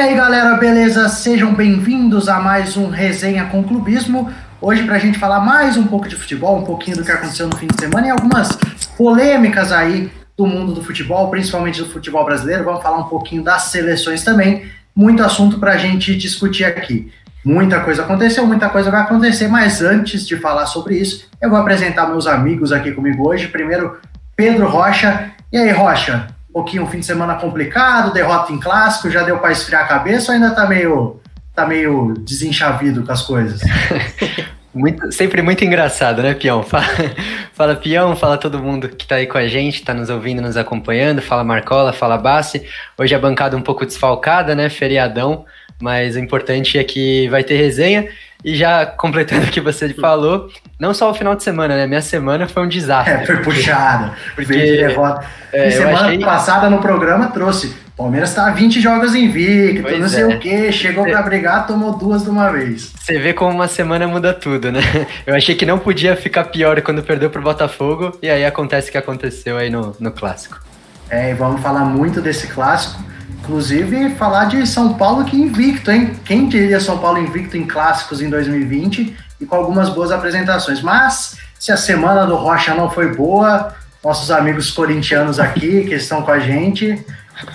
aí, galera, beleza? Sejam bem-vindos a mais um Resenha com Clubismo. Hoje, para a gente falar mais um pouco de futebol, um pouquinho do que aconteceu no fim de semana e algumas polêmicas aí do mundo do futebol, principalmente do futebol brasileiro. Vamos falar um pouquinho das seleções também. Muito assunto para a gente discutir aqui. Muita coisa aconteceu, muita coisa vai acontecer, mas antes de falar sobre isso, eu vou apresentar meus amigos aqui comigo hoje. Primeiro, Pedro Rocha. E aí, Rocha? Um pouquinho, um fim de semana complicado, derrota em clássico, já deu para esfriar a cabeça ou ainda tá meio desenchavido com as coisas? Sempre muito engraçado, né, Pião? Fala Pião, fala todo mundo que tá aí com a gente, tá nos ouvindo, nos acompanhando, fala Marcola, fala Bassi. Hoje a bancada um pouco desfalcada, né, feriadão, mas o importante é que vai ter resenha. E já completando o que você falou, não só o final de semana, né? Minha semana foi um desastre. Foi puxada. Porque semana passada no programa trouxe. Palmeiras tá 20 jogos invicto, não sei o quê. Chegou pra brigar, tomou 2 de uma vez. Você vê como uma semana muda tudo, né? Eu achei que não podia ficar pior quando perdeu pro Botafogo. E aí acontece o que aconteceu aí no Clássico. E vamos falar muito desse Clássico. Inclusive, falar de São Paulo que invicto, hein? Quem diria São Paulo invicto em clássicos em 2020 e com algumas boas apresentações. Mas, se a semana do Rocha não foi boa, nossos amigos corintianos aqui, que estão com a gente,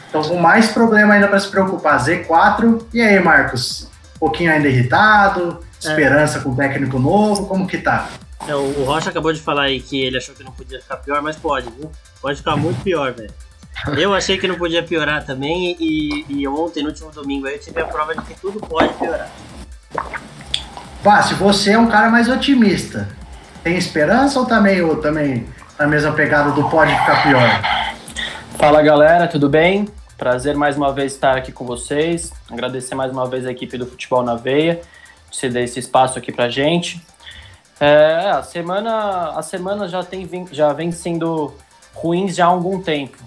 estão com mais problema ainda para se preocupar. Z4. E aí, Marcos? Um pouquinho ainda irritado? Esperança com o técnico novo? Como que tá? O Rocha acabou de falar aí que ele achou que não podia ficar pior, mas pode, viu? Pode ficar muito pior, velho. Eu achei que não podia piorar também e ontem, no último domingo, aí eu tive a prova de que tudo pode piorar. Se você é um cara mais otimista, tem esperança ou tá meio também na mesma pegada do pode ficar pior? Fala, galera, tudo bem? Prazer mais uma vez estar aqui com vocês. Agradecer mais uma vez a equipe do Futebol na Veia de ceder esse espaço aqui pra gente. A semana já vem sendo ruins já há algum tempo.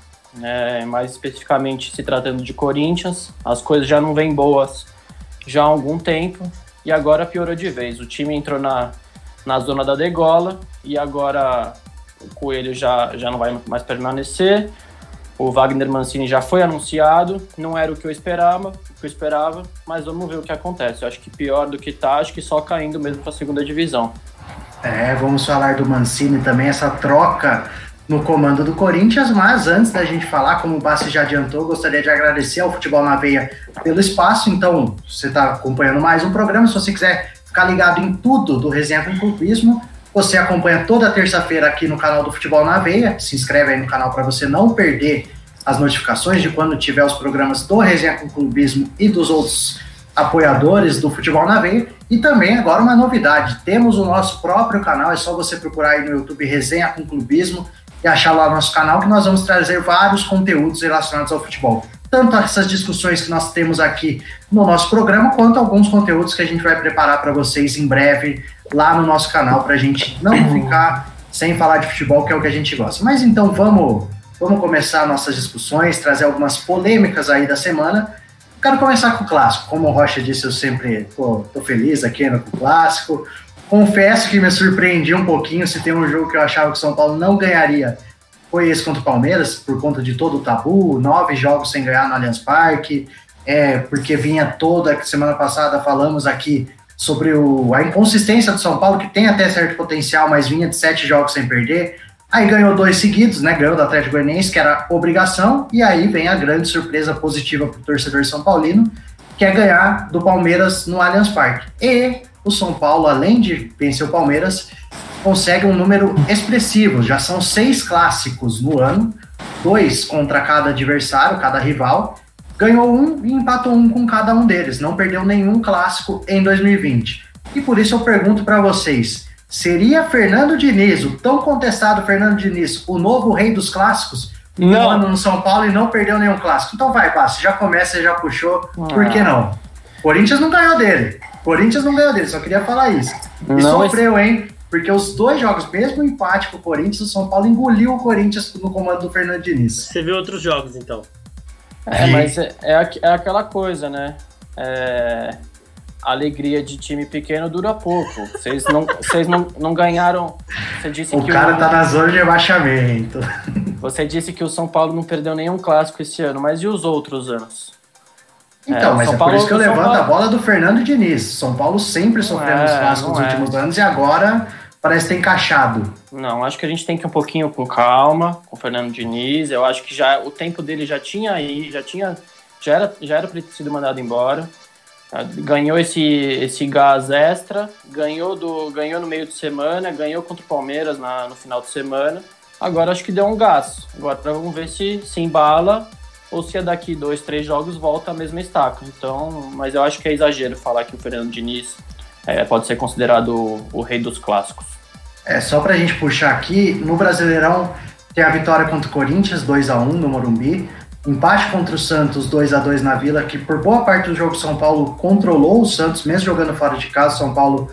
Mais especificamente se tratando de Corinthians, as coisas já não vêm boas já há algum tempo e agora piorou de vez. O time entrou na zona da degola e agora o Coelho já não vai mais permanecer. O Wagner Mancini já foi anunciado, não era o que eu esperava, mas vamos ver o que acontece. Eu acho que pior do que tá, acho que só caindo mesmo para a segunda divisão. Vamos falar do Mancini também, essa troca no comando do Corinthians, mas antes da gente falar, como o Bassi já adiantou, gostaria de agradecer ao Futebol na Veia pelo espaço. Então, você está acompanhando mais um programa, se você quiser ficar ligado em tudo do Resenha com Clubismo, você acompanha toda terça-feira aqui no canal do Futebol na Veia, se inscreve aí no canal para você não perder as notificações de quando tiver os programas do Resenha com Clubismo e dos outros apoiadores do Futebol na Veia. E também agora uma novidade, temos o nosso próprio canal, é só você procurar aí no YouTube Resenha com Clubismo e achar lá no nosso canal, que nós vamos trazer vários conteúdos relacionados ao futebol. Tanto essas discussões que nós temos aqui no nosso programa, quanto alguns conteúdos que a gente vai preparar para vocês em breve lá no nosso canal, para a gente não ficar sem falar de futebol, que é o que a gente gosta. Mas então vamos começar nossas discussões, trazer algumas polêmicas aí da semana. Quero começar com o Clássico. Como o Rocha disse, eu sempre tô feliz aqui no Clássico. Confesso que me surpreendi um pouquinho. Se tem um jogo que eu achava que o São Paulo não ganharia, foi esse contra o Palmeiras, por conta de todo o tabu, 9 jogos sem ganhar no Allianz Parque, porque vinha toda semana passada, falamos aqui sobre a inconsistência do São Paulo, que tem até certo potencial, mas vinha de 7 jogos sem perder. Aí ganhou 2 seguidos, né? Ganhou do Atlético Goianiense, que era obrigação, e aí vem a grande surpresa positiva para o torcedor são paulino, que é ganhar do Palmeiras no Allianz Parque. E o São Paulo, além de vencer o Palmeiras, consegue um número expressivo. Já são 6 clássicos no ano, 2 contra cada adversário, cada rival. Ganhou 1 e empatou 1 com cada um deles. Não perdeu nenhum clássico em 2020. E por isso eu pergunto para vocês, seria Fernando Diniz, o tão contestado Fernando Diniz, o novo rei dos clássicos? Não. Um ano no São Paulo e não perdeu nenhum clássico. Então vai, Bassi, já começa, já puxou. Por que não? Corinthians não ganhou dele, só queria falar isso. E sofreu, hein? Porque os 2 jogos, mesmo o empate com o Corinthians, o São Paulo engoliu o Corinthians no comando do Fernando Diniz. Você viu outros jogos, então? Mas é aquela coisa, né? A alegria de time pequeno dura pouco. Vocês não ganharam. Você disse o cara tá na zona de rebaixamento. Você disse que o São Paulo não perdeu nenhum clássico esse ano, mas e os outros anos? Então, mas por isso que eu levanto a bola do Fernando Diniz. São Paulo sempre sofrendo os clássicos nos últimos anos e agora parece ter encaixado. Não, acho que a gente tem que ir um pouquinho com calma com o Fernando Diniz. Eu acho que já o tempo dele já era para ter sido mandado embora. Ganhou esse gás extra, ganhou no meio de semana, ganhou contra o Palmeiras no final de semana. Agora acho que deu um gás. Agora vamos ver se embala ou se daqui 2, 3 jogos volta a mesma estaca. Então, mas eu acho que é exagero falar que o Fernando Diniz pode ser considerado o rei dos clássicos. Só pra gente puxar aqui, no Brasileirão tem a vitória contra o Corinthians, 2-1 no Morumbi, empate contra o Santos, 2-2 na Vila, que por boa parte do jogo São Paulo controlou o Santos, mesmo jogando fora de casa. São Paulo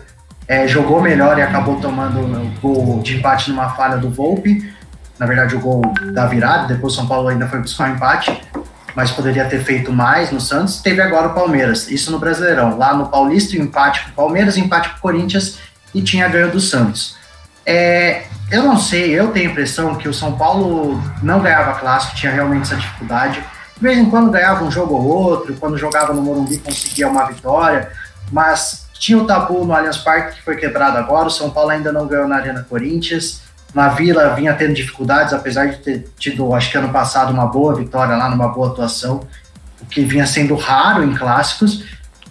jogou melhor e acabou tomando o gol de empate numa falha do Volpi. Na verdade, o gol da virada, depois o São Paulo ainda foi buscar um empate, mas poderia ter feito mais no Santos. Teve agora o Palmeiras, isso no Brasileirão. Lá no Paulista, empate com o Palmeiras, empate com o Corinthians e tinha ganho do Santos. Eu não sei, eu tenho a impressão que o São Paulo não ganhava clássico, tinha realmente essa dificuldade. De vez em quando ganhava um jogo ou outro, quando jogava no Morumbi conseguia uma vitória, mas tinha o tabu no Allianz Parque que foi quebrado agora. O São Paulo ainda não ganhou na Arena Corinthians. Na Vila vinha tendo dificuldades, apesar de ter tido, acho que ano passado, uma boa vitória lá, numa boa atuação, o que vinha sendo raro em clássicos.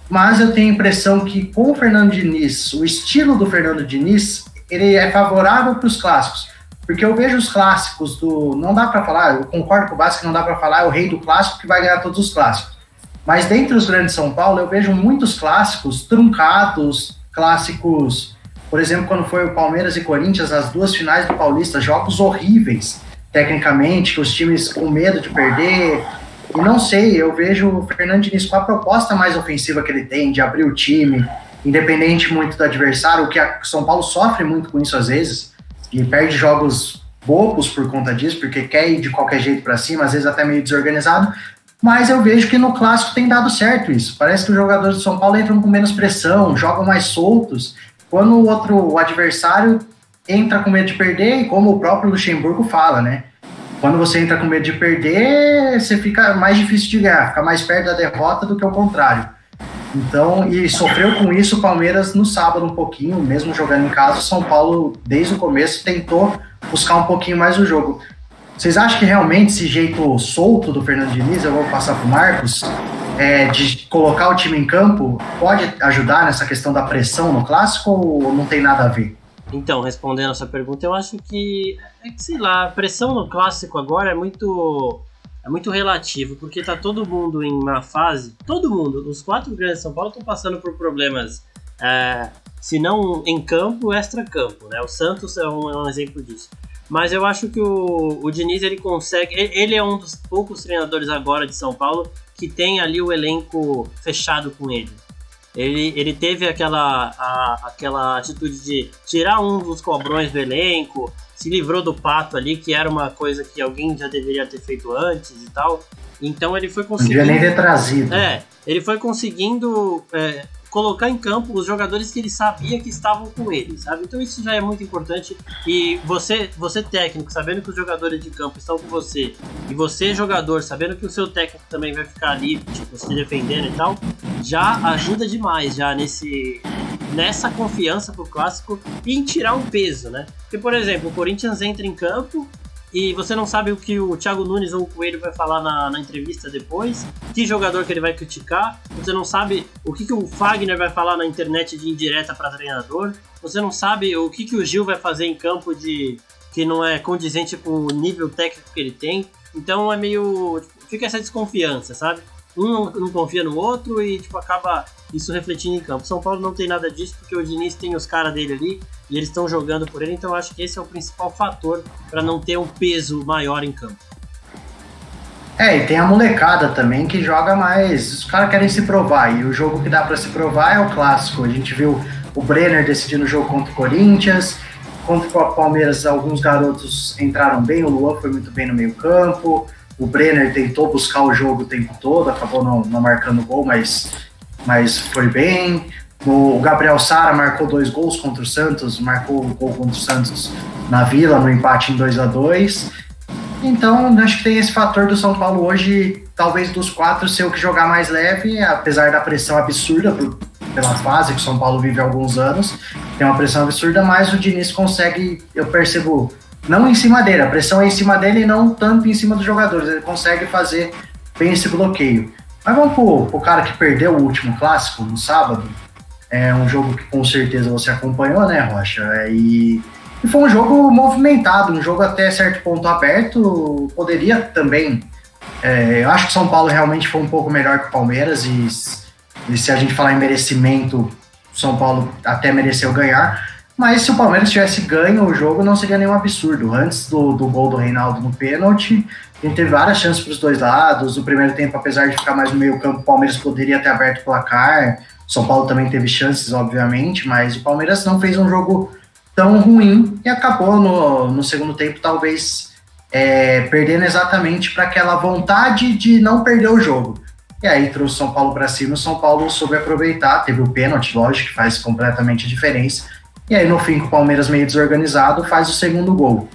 Mas eu tenho a impressão que com o Fernando Diniz, o estilo do Fernando Diniz, ele é favorável para os clássicos. Porque eu vejo os clássicos não dá para falar, eu concordo com o Basque que não dá para falar, é o rei do clássico que vai ganhar todos os clássicos. Mas dentre os grandes São Paulo, eu vejo muitos clássicos truncados, clássicos... Por exemplo, quando foi o Palmeiras e Corinthians, as duas finais do Paulista, jogos horríveis, tecnicamente, os times com medo de perder. E não sei, eu vejo o Fernando Diniz com a proposta mais ofensiva que ele tem, de abrir o time, independente muito do adversário, o que a São Paulo sofre muito com isso às vezes, e perde jogos bobos por conta disso, porque quer ir de qualquer jeito para cima, às vezes até meio desorganizado. Mas eu vejo que no clássico tem dado certo isso. Parece que os jogadores do São Paulo entram com menos pressão, jogam mais soltos, quando o adversário entra com medo de perder, e como o próprio Luxemburgo fala, né? Quando você entra com medo de perder, você fica mais difícil de ganhar, fica mais perto da derrota do que o contrário. Então, e sofreu com isso o Palmeiras no sábado um pouquinho, mesmo jogando em casa. O São Paulo, desde o começo, tentou buscar um pouquinho mais o jogo. Vocês acham que realmente esse jeito solto do Fernando Diniz, eu vou passar para o Marcos, de colocar o time em campo, pode ajudar nessa questão da pressão no clássico ou não tem nada a ver? Então, respondendo essa pergunta, eu acho que, sei lá, a pressão no clássico agora é muito relativo, porque tá todo mundo em uma fase, todo mundo, os 4 grandes de São Paulo estão passando por problemas, se não em campo, extra-campo, né? O Santos é um exemplo disso. Mas eu acho que o Diniz, ele consegue... Ele é um dos poucos treinadores agora de São Paulo que tem ali o elenco fechado com ele. Ele teve aquela atitude de tirar um dos cobrões do elenco, se livrou do Pato ali, que era uma coisa que alguém já deveria ter feito antes e tal. Então ele foi conseguindo... Não devia nem ter trazido. Ele foi conseguindo... colocar em campo os jogadores que ele sabia que estavam com ele, sabe? Então isso já é muito importante, e você técnico, sabendo que os jogadores de campo estão com você, e você jogador, sabendo que o seu técnico também vai ficar ali, tipo, se defendendo e tal, já ajuda demais, já nessa confiança pro clássico e em tirar um peso, né? Porque, por exemplo, o Corinthians entra em campo e você não sabe o que o Thiago Nunes ou o Coelho vai falar na entrevista depois, que jogador que ele vai criticar, você não sabe o que o Fagner vai falar na internet de indireta para treinador, você não sabe o que o Gil vai fazer em campo que não é condizente com o nível técnico que ele tem. Então é meio... fica essa desconfiança, sabe? Um não confia no outro e acaba isso refletindo em campo. São Paulo não tem nada disso, porque o Diniz tem os caras dele ali e eles estão jogando por ele, então eu acho que esse é o principal fator para não ter um peso maior em campo. E tem a molecada também que joga mais, os caras querem se provar, e o jogo que dá para se provar é o clássico. A gente viu o Brenner decidindo o jogo contra o Corinthians, contra o Palmeiras alguns garotos entraram bem, o Luan foi muito bem no meio campo, o Brenner tentou buscar o jogo o tempo todo, acabou não marcando gol, mas foi bem. O Gabriel Sara marcou 2 gols contra o Santos, marcou o gol contra o Santos na Vila, no empate em 2-2. Então, acho que tem esse fator do São Paulo hoje, talvez dos 4 ser o que jogar mais leve, apesar da pressão absurda pela fase que o São Paulo vive há alguns anos, tem uma pressão absurda, mas o Diniz consegue, eu percebo, não em cima dele, a pressão é em cima dele e não tanto em cima dos jogadores, ele consegue fazer bem esse bloqueio. Mas vamos pro cara que perdeu o último clássico no sábado, é um jogo que com certeza você acompanhou, né, Rocha? E foi um jogo movimentado, um jogo até certo ponto aberto, poderia também... eu acho que o São Paulo realmente foi um pouco melhor que o Palmeiras e se a gente falar em merecimento, o São Paulo até mereceu ganhar, mas se o Palmeiras tivesse ganho o jogo não seria nenhum absurdo. Antes do gol do Reinaldo no pênalti, a gente teve várias chances para os dois lados. O primeiro tempo, apesar de ficar mais no meio campo, o Palmeiras poderia ter aberto o placar. O São Paulo também teve chances, obviamente, mas o Palmeiras não fez um jogo tão ruim e acabou no segundo tempo, talvez perdendo exatamente para aquela vontade de não perder o jogo. E aí trouxe o São Paulo para cima, o São Paulo soube aproveitar, teve o pênalti, lógico, que faz completamente diferença. E aí no fim, com o Palmeiras meio desorganizado, faz o segundo gol.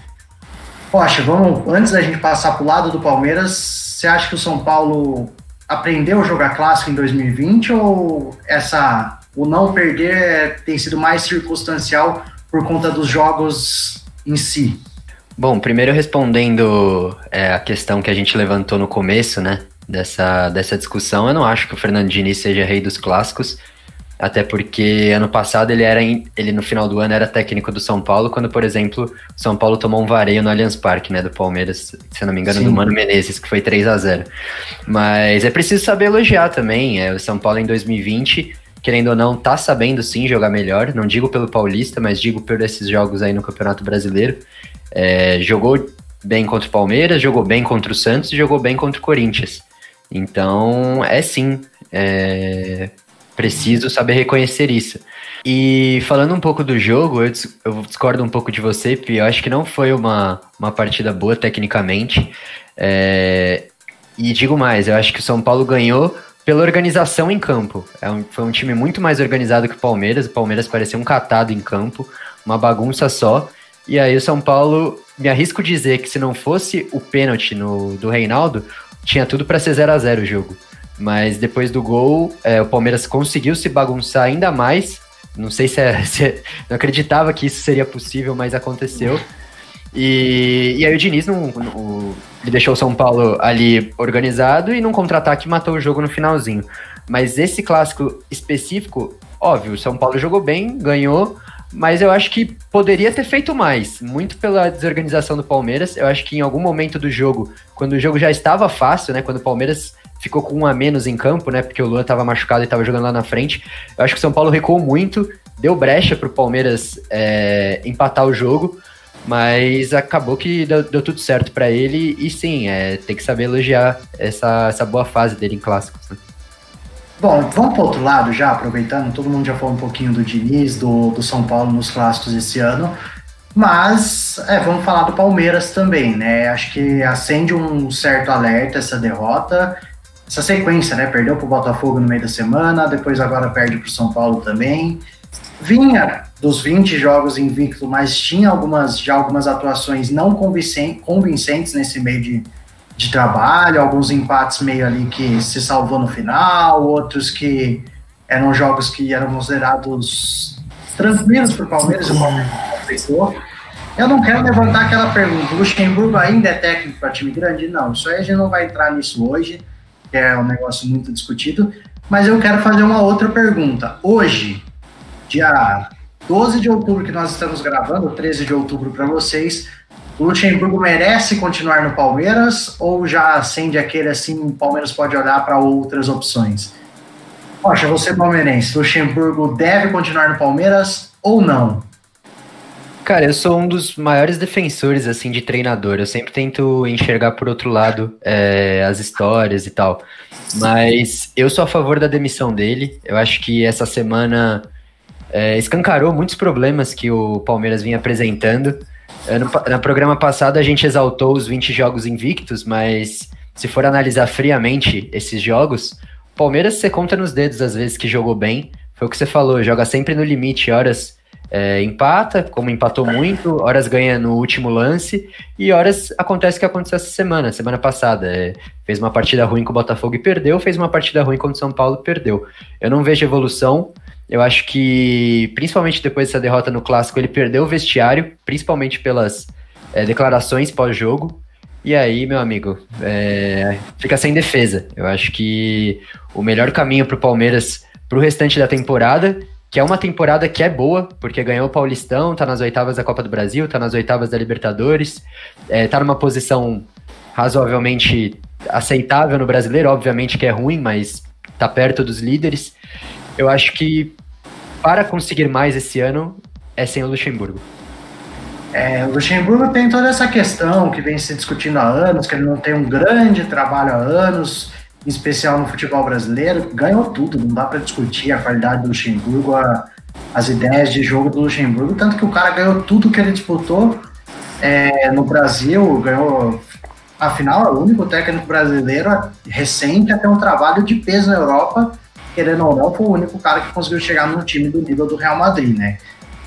Poxa, antes da gente passar para o lado do Palmeiras, você acha que o São Paulo aprendeu a jogar clássico em 2020 ou o não perder tem sido mais circunstancial por conta dos jogos em si? Bom, primeiro respondendo a questão que a gente levantou no começo, né, dessa discussão, eu não acho que o Fernando Diniz seja rei dos clássicos, até porque ano passado ele no final do ano era técnico do São Paulo, quando, por exemplo, o São Paulo tomou um vareio no Allianz Parque, né, do Palmeiras, se não me engano, do Mano Menezes, que foi 3-0. Mas é preciso saber elogiar também, o São Paulo em 2020, querendo ou não, tá sabendo sim jogar melhor, não digo pelo Paulista, mas digo por esses jogos aí no Campeonato Brasileiro. Jogou bem contra o Palmeiras, jogou bem contra o Santos e jogou bem contra o Corinthians. Então, preciso saber reconhecer isso. E falando um pouco do jogo, eu discordo um pouco de você, Pi, eu acho que não foi uma partida boa tecnicamente. E digo mais, eu acho que o São Paulo ganhou pela organização em campo. Foi um time muito mais organizado que o Palmeiras parecia um catado em campo, uma bagunça só. E aí o São Paulo, me arrisco dizer que se não fosse o pênalti do Reinaldo, tinha tudo para ser 0-0 o jogo. Mas depois do gol, o Palmeiras conseguiu se bagunçar ainda mais. Não sei se não acreditava que isso seria possível, mas aconteceu. E aí o Diniz ele deixou o São Paulo ali organizado e num contra-ataque matou o jogo no finalzinho. Mas esse clássico específico, óbvio, o São Paulo jogou bem, ganhou, mas eu acho que poderia ter feito mais, muito pela desorganização do Palmeiras. Eu acho que em algum momento do jogo, quando o jogo já estava fácil, né, quando o Palmeiras ficou com 1 a menos em campo, né, porque o Luan estava machucado e estava jogando lá na frente, eu acho que o São Paulo recuou muito, deu brecha para o Palmeiras empatar o jogo, mas acabou que deu tudo certo para ele, e sim, tem que saber elogiar essa boa fase dele em clássicos, né? Bom, vamos para o outro lado já, aproveitando, todo mundo já falou um pouquinho do Diniz, do São Paulo nos clássicos esse ano, mas vamos falar do Palmeiras também, né? Acho que acende um certo alerta essa derrota, essa sequência, né? Perdeu para o Botafogo no meio da semana, depois agora perde para o São Paulo também. Vinha dos 20 jogos invicto, mas tinha algumas atuações não convincentes nesse meio de trabalho, alguns empates meio ali que se salvou no final, outros que eram jogos que eram considerados tranquilos para o Palmeiras, e o Palmeiras aceitou. Eu não quero levantar aquela pergunta, o Luxemburgo ainda é técnico para time grande? Não, isso aí a gente não vai entrar nisso hoje, que é um negócio muito discutido, mas eu quero fazer uma outra pergunta. Hoje, dia 12 de outubro que nós estamos gravando, 13 de outubro para vocês, o Luxemburgo merece continuar no Palmeiras ou já acende aquele assim, o Palmeiras pode olhar para outras opções? Poxa, você palmeirense, Luxemburgo deve continuar no Palmeiras ou não? Cara, eu sou um dos maiores defensores, assim, de treinador. Eu sempre tento enxergar por outro lado as histórias e tal. Mas eu sou a favor da demissão dele. Eu acho que essa semana escancarou muitos problemas que o Palmeiras vinha apresentando. No programa passado a gente exaltou os 20 jogos invictos, mas se for analisar friamente esses jogos, o Palmeiras você conta nos dedos às vezes que jogou bem. Foi o que você falou, joga sempre no limite, horas empata, como empatou muito, horas ganha no último lance, e horas acontece o que aconteceu essa semana passada. Fez uma partida ruim com o Botafogo e perdeu, fez uma partida ruim contra o São Paulo e perdeu. Eu não vejo evolução, eu acho que, principalmente depois dessa derrota no Clássico, ele perdeu o vestiário, principalmente pelas declarações pós-jogo, e aí, meu amigo, fica sem defesa. Eu acho que o melhor caminho para o Palmeiras, para o restante da temporada, que é uma temporada que é boa, porque ganhou o Paulistão, tá nas oitavas da Copa do Brasil, tá nas oitavas da Libertadores, tá numa posição razoavelmente aceitável no Brasileiro, obviamente que é ruim, mas tá perto dos líderes. Eu acho que para conseguir mais esse ano é sem o Luxemburgo. O Luxemburgo tem toda essa questão que vem se discutindo há anos, que ele não tem um grande trabalho há anos, em especial no futebol brasileiro. Ganhou tudo, não dá para discutir a qualidade do Luxemburgo, as ideias de jogo do Luxemburgo, tanto que o cara ganhou tudo que ele disputou no Brasil, ganhou, afinal, é o único técnico brasileiro recente a ter um trabalho de peso na Europa, querendo ou não, foi o único cara que conseguiu chegar no time do nível do Real Madrid, né?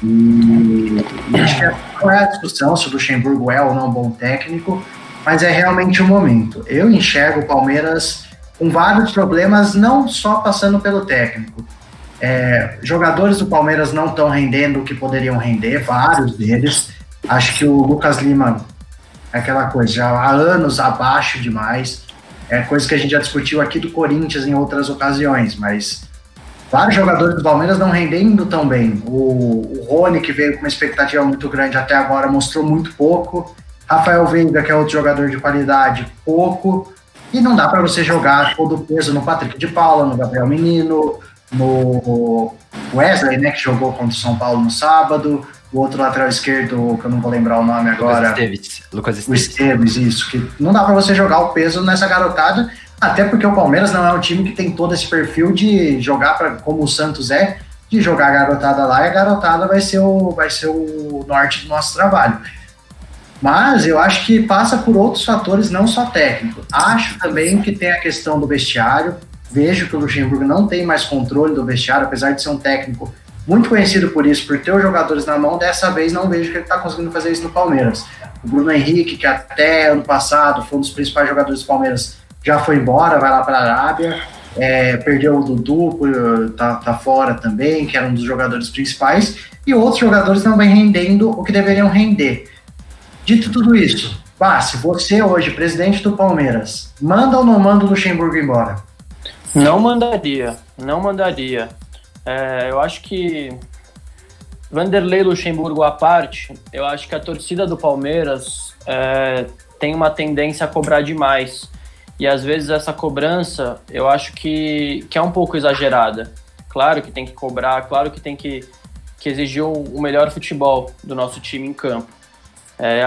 E acho que não é a discussão se o Luxemburgo é ou não um bom técnico, mas é realmente o momento. Eu enxergo o Palmeiras com vários problemas, não só passando pelo técnico. Jogadores do Palmeiras não estão rendendo o que poderiam render, vários deles. Acho que o Lucas Lima é aquela coisa, já há anos abaixo demais. É coisa que a gente já discutiu aqui do Corinthians em outras ocasiões, mas vários jogadores do Palmeiras não rendendo tão bem. O Rony, que veio com uma expectativa muito grande até agora, mostrou muito pouco. Rafael Veiga, que é outro jogador de qualidade, pouco. E não dá para você jogar todo o peso no Patrick de Paula, no Gabriel Menino, no Wesley, né, que jogou contra o São Paulo no sábado, o outro lateral esquerdo, que eu não vou lembrar o nome agora. Lucas Esteves. O Esteves, isso. Que não dá para você jogar o peso nessa garotada, até porque o Palmeiras não é um time que tem todo esse perfil de jogar como o Santos de jogar a garotada lá, e a garotada vai ser o norte do nosso trabalho. Mas eu acho que passa por outros fatores, não só técnico. Acho também que tem a questão do vestiário. Vejo que o Luxemburgo não tem mais controle do vestiário, apesar de ser um técnico muito conhecido por isso, por ter os jogadores na mão. Dessa vez não vejo que ele está conseguindo fazer isso no Palmeiras. O Bruno Henrique, que até ano passado foi um dos principais jogadores do Palmeiras, já foi embora, vai lá para a Arábia. Perdeu o Dudu, tá fora também, que era um dos jogadores principais. E outros jogadores não vêm rendendo o que deveriam render. Dito tudo isso, se você hoje, presidente do Palmeiras, manda ou não manda o Luxemburgo embora? Não mandaria. Eu acho que Vanderlei Luxemburgo à parte, eu acho que a torcida do Palmeiras tem uma tendência a cobrar demais. E às vezes essa cobrança, eu acho que é um pouco exagerada. Claro que tem que cobrar, claro que tem que exigir o melhor futebol do nosso time em campo.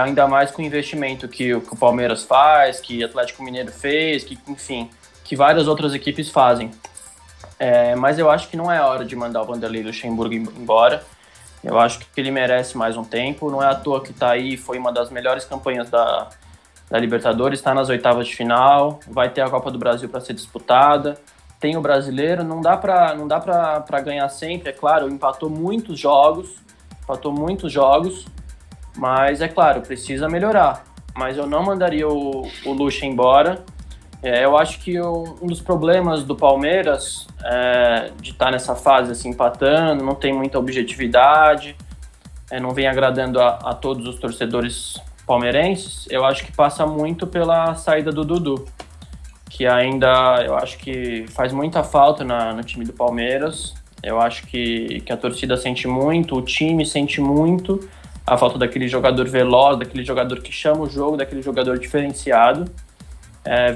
Ainda mais com o investimento que o Palmeiras faz, que o Atlético Mineiro fez, que várias outras equipes fazem. Mas eu acho que não é hora de mandar o Vanderlei Luxemburgo embora. Eu acho que ele merece mais um tempo. Não é à toa que está aí, foi uma das melhores campanhas da Libertadores, está nas oitavas de final, vai ter a Copa do Brasil para ser disputada, tem o Brasileiro, não dá para ganhar sempre, é claro, empatou muitos jogos, mas é claro, precisa melhorar. Mas eu não mandaria o Luxa embora. Eu acho que um dos problemas do Palmeiras de estar nessa fase assim, empatando, não tem muita objetividade, não vem agradando a todos os torcedores palmeirenses, eu acho que passa muito pela saída do Dudu, que ainda eu acho que faz muita falta no time do Palmeiras. Eu acho que a torcida sente muito, o time sente muito a falta daquele jogador veloz, daquele jogador que chama o jogo, daquele jogador diferenciado.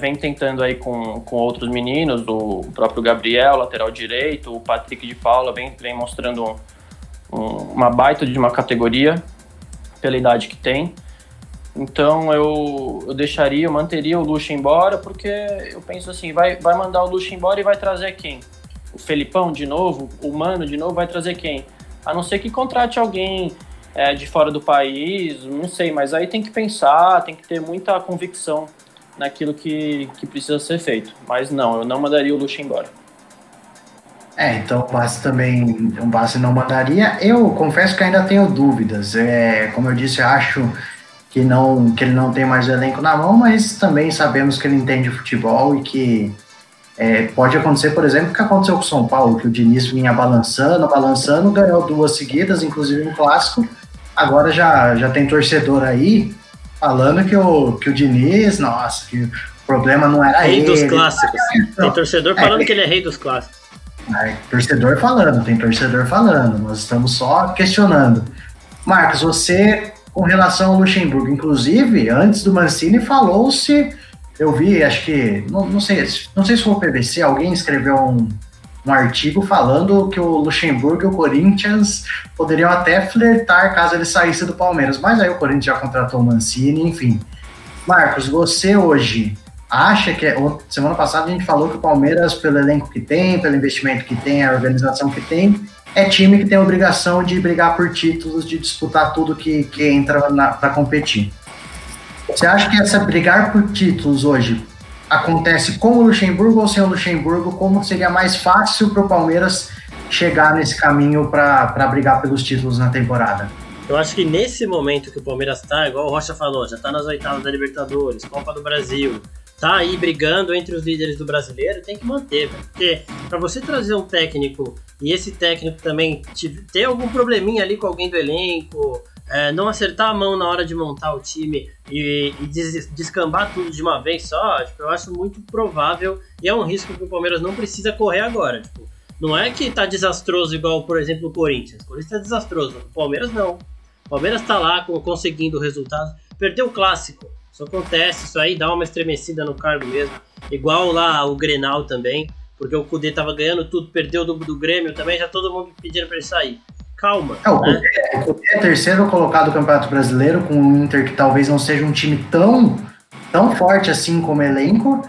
Vem tentando aí com outros meninos, o próprio Gabriel, lateral direito, o Patrick de Paula vem mostrando uma baita de uma categoria pela idade que tem. Então eu manteria o Luxa embora, porque eu penso assim, vai mandar o Luxa embora e vai trazer quem? O Felipão de novo? O Mano de novo? Vai trazer quem? A não ser que contrate alguém de fora do país, não sei, mas aí tem que pensar, tem que ter muita convicção naquilo que precisa ser feito. Mas não, eu não mandaria o Luxa embora. Então o Bassi não mandaria. Eu confesso que ainda tenho dúvidas. Como eu disse, eu acho que ele não tem mais o elenco na mão, mas também sabemos que ele entende futebol e que pode acontecer, por exemplo, o que aconteceu com o São Paulo, que o Diniz vinha balançando, ganhou 2 seguidas, inclusive um clássico. Agora já tem torcedor aí falando que o Diniz, nossa, que o problema não era rei ele. Rei dos clássicos. Tem torcedor falando que ele é rei dos clássicos. Tem torcedor falando, nós estamos só questionando. Marcos, você, com relação ao Luxemburgo, inclusive, antes do Mancini, falou-se, eu vi, acho que, não sei se foi o PVC, alguém escreveu um artigo falando que o Luxemburgo e o Corinthians poderiam até flertar caso ele saísse do Palmeiras, mas aí o Corinthians já contratou o Mancini, enfim. Marcos, você hoje acha que... Semana passada a gente falou que o Palmeiras, pelo elenco que tem, pelo investimento que tem, a organização que tem, é time que tem a obrigação de brigar por títulos, de disputar tudo que entra para competir. Você acha que essa brigar por títulos hoje acontece com o Luxemburgo ou sem o Luxemburgo? Como seria mais fácil para o Palmeiras chegar nesse caminho para brigar pelos títulos na temporada? Eu acho que nesse momento que o Palmeiras está, igual o Rocha falou, já está nas oitavas da Libertadores, Copa do Brasil, tá aí brigando entre os líderes do brasileiro, tem que manter, velho. Porque para você trazer um técnico e esse técnico também ter algum probleminha ali com alguém do elenco, não acertar a mão na hora de montar o time e descambar tudo de uma vez só, eu acho muito provável e é um risco que o Palmeiras não precisa correr agora. Não é que tá desastroso igual, por exemplo, o Corinthians. O Corinthians tá desastroso, o Palmeiras não. O Palmeiras tá lá conseguindo resultados, perdeu o clássico. Isso acontece, isso aí dá uma estremecida no cargo mesmo. Igual lá o Grenal também, porque o Cudê tava ganhando tudo, perdeu do Grêmio também, já todo mundo pedindo pra ele sair. Calma. O Cudê é terceiro colocado do Campeonato Brasileiro, com o Inter, que talvez não seja um time tão forte assim como elenco,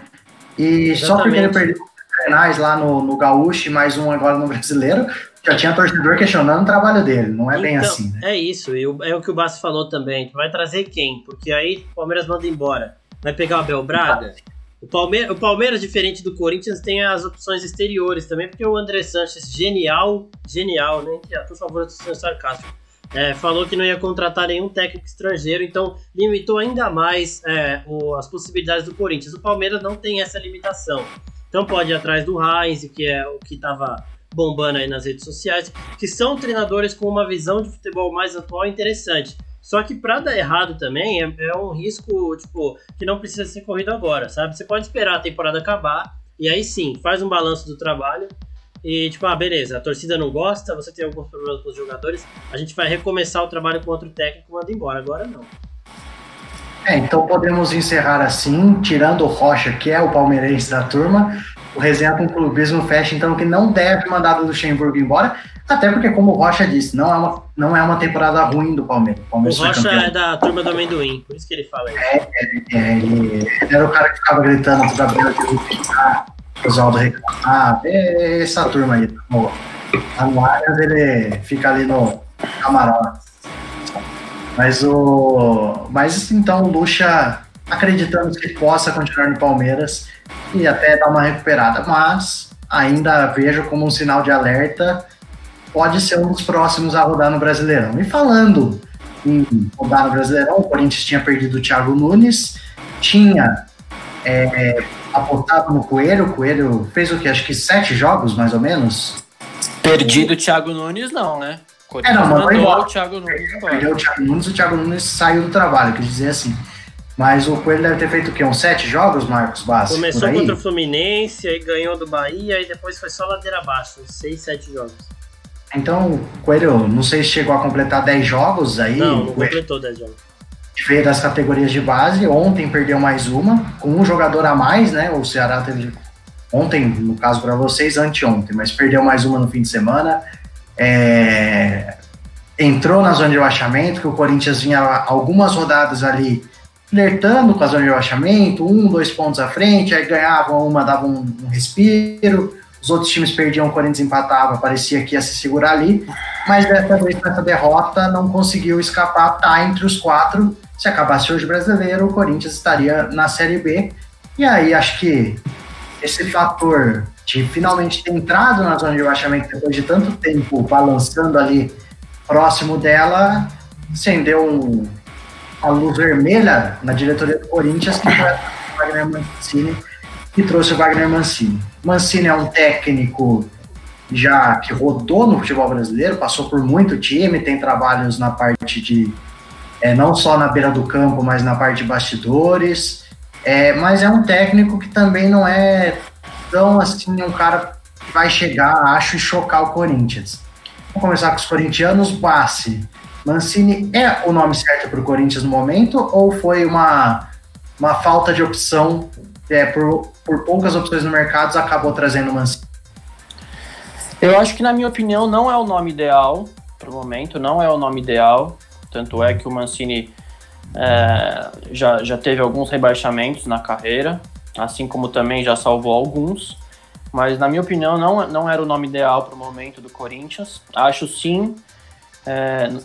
e exatamente. Só porque ele perdeu os Grenais lá no Gaúcho e mais um agora no Brasileiro, já tinha torcedor questionando o trabalho dele, não é bem assim, né? É isso, e é o que o Bassi falou também, que vai trazer quem? Porque aí o Palmeiras manda embora. Vai pegar o Abel Braga? O Palmeiras, diferente do Corinthians, tem as opções exteriores também, porque o André Sanches, genial, né? Por favor, eu estou sendo sarcástico. Falou que não ia contratar nenhum técnico estrangeiro, então limitou ainda mais as possibilidades do Corinthians. O Palmeiras não tem essa limitação. Então pode ir atrás do Heinz, que é o que estava bombando aí nas redes sociais, que são treinadores com uma visão de futebol mais atual e interessante. Só que pra dar errado também é um risco, que não precisa ser corrido agora, sabe? Você pode esperar a temporada acabar e aí sim, faz um balanço do trabalho e beleza, a torcida não gosta, você tem alguns problemas com os jogadores, a gente vai recomeçar o trabalho com outro técnico e manda embora, agora não. Então podemos encerrar assim, tirando o Rocha, que é o palmeirense da turma, o Resenha com Clubismo fecha, então, que não deve mandar o Luxemburgo embora, até porque, como o Rocha disse, não é uma temporada ruim do Palmeiras. O Rocha é da turma do amendoim, por isso que ele fala isso. Ele era o cara que ficava gritando pro Gabriel de Oswaldo reclamar, essa turma aí. A Allianz, ele fica ali no camarote. Mas então o Lucha, acreditamos que possa continuar no Palmeiras e até dar uma recuperada, mas ainda vejo como um sinal de alerta, pode ser um dos próximos a rodar no Brasileirão. E falando em rodar no Brasileirão, o Corinthians tinha perdido o Thiago Nunes, tinha apostado no Coelho, o Coelho fez o quê? Acho que 7 jogos, mais ou menos? Perdido o Thiago Nunes não, né? Mandou o Thiago Nunes embora. Perdeu o Thiago Nunes saiu do trabalho, quis dizer assim. Mas o Coelho deve ter feito o quê? Uns 7 jogos, Marcos Bassi? Começou contra o Fluminense, aí ganhou do Bahia, e depois foi só ladeira abaixo, uns 6, 7 jogos. Então, o Coelho, não sei se chegou a completar 10 jogos aí. Não completou 10 jogos. Veio das categorias de base, ontem perdeu mais uma, com um jogador a mais, né? O Ceará teve ontem, no caso para vocês, anteontem, mas perdeu mais uma no fim de semana. Entrou na zona de rebaixamento, que o Corinthians vinha algumas rodadas ali flertando com a zona de rebaixamento, 2 pontos à frente, aí ganhava uma, dava um respiro, os outros times perdiam, o Corinthians empatava, parecia que ia se segurar ali, mas dessa vez, nessa derrota, não conseguiu escapar, tá entre os 4, se acabasse hoje o Brasileiro, o Corinthians estaria na Série B, e aí acho que esse fator de finalmente ter entrado na zona de rebaixamento depois de tanto tempo balançando ali próximo dela, acendeu a luz vermelha na diretoria do Corinthians, que foi o Wagner Mancini, que trouxe o Wagner Mancini. Mancini é um técnico já que rodou no futebol brasileiro, passou por muito time, tem trabalhos na parte de, não só na beira do campo, mas na parte de bastidores, mas é um técnico que também não é tão assim, um cara que vai chegar, acho, e chocar o Corinthians. Vamos começar com os corintianos. Bassi, Mancini é o nome certo para o Corinthians no momento, ou foi uma falta de opção, por poucas opções no mercado, acabou trazendo o Mancini? Eu acho que, na minha opinião, não é o nome ideal para o momento, não é o nome ideal. Tanto é que o Mancini já teve alguns rebaixamentos na carreira, assim como também já salvou alguns. Mas, na minha opinião, não era o nome ideal para o momento do Corinthians. Acho sim.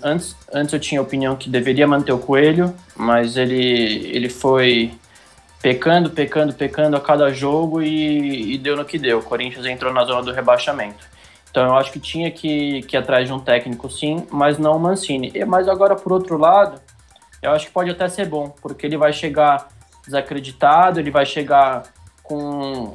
Antes eu tinha a opinião que deveria manter o Coelho, mas ele foi pecando a cada jogo e deu no que deu. O Corinthians entrou na zona do rebaixamento. Então eu acho que tinha que ir atrás de um técnico sim, mas não o Mancini. Mas agora, por outro lado, eu acho que pode até ser bom, porque ele vai chegar desacreditado, ele vai chegar com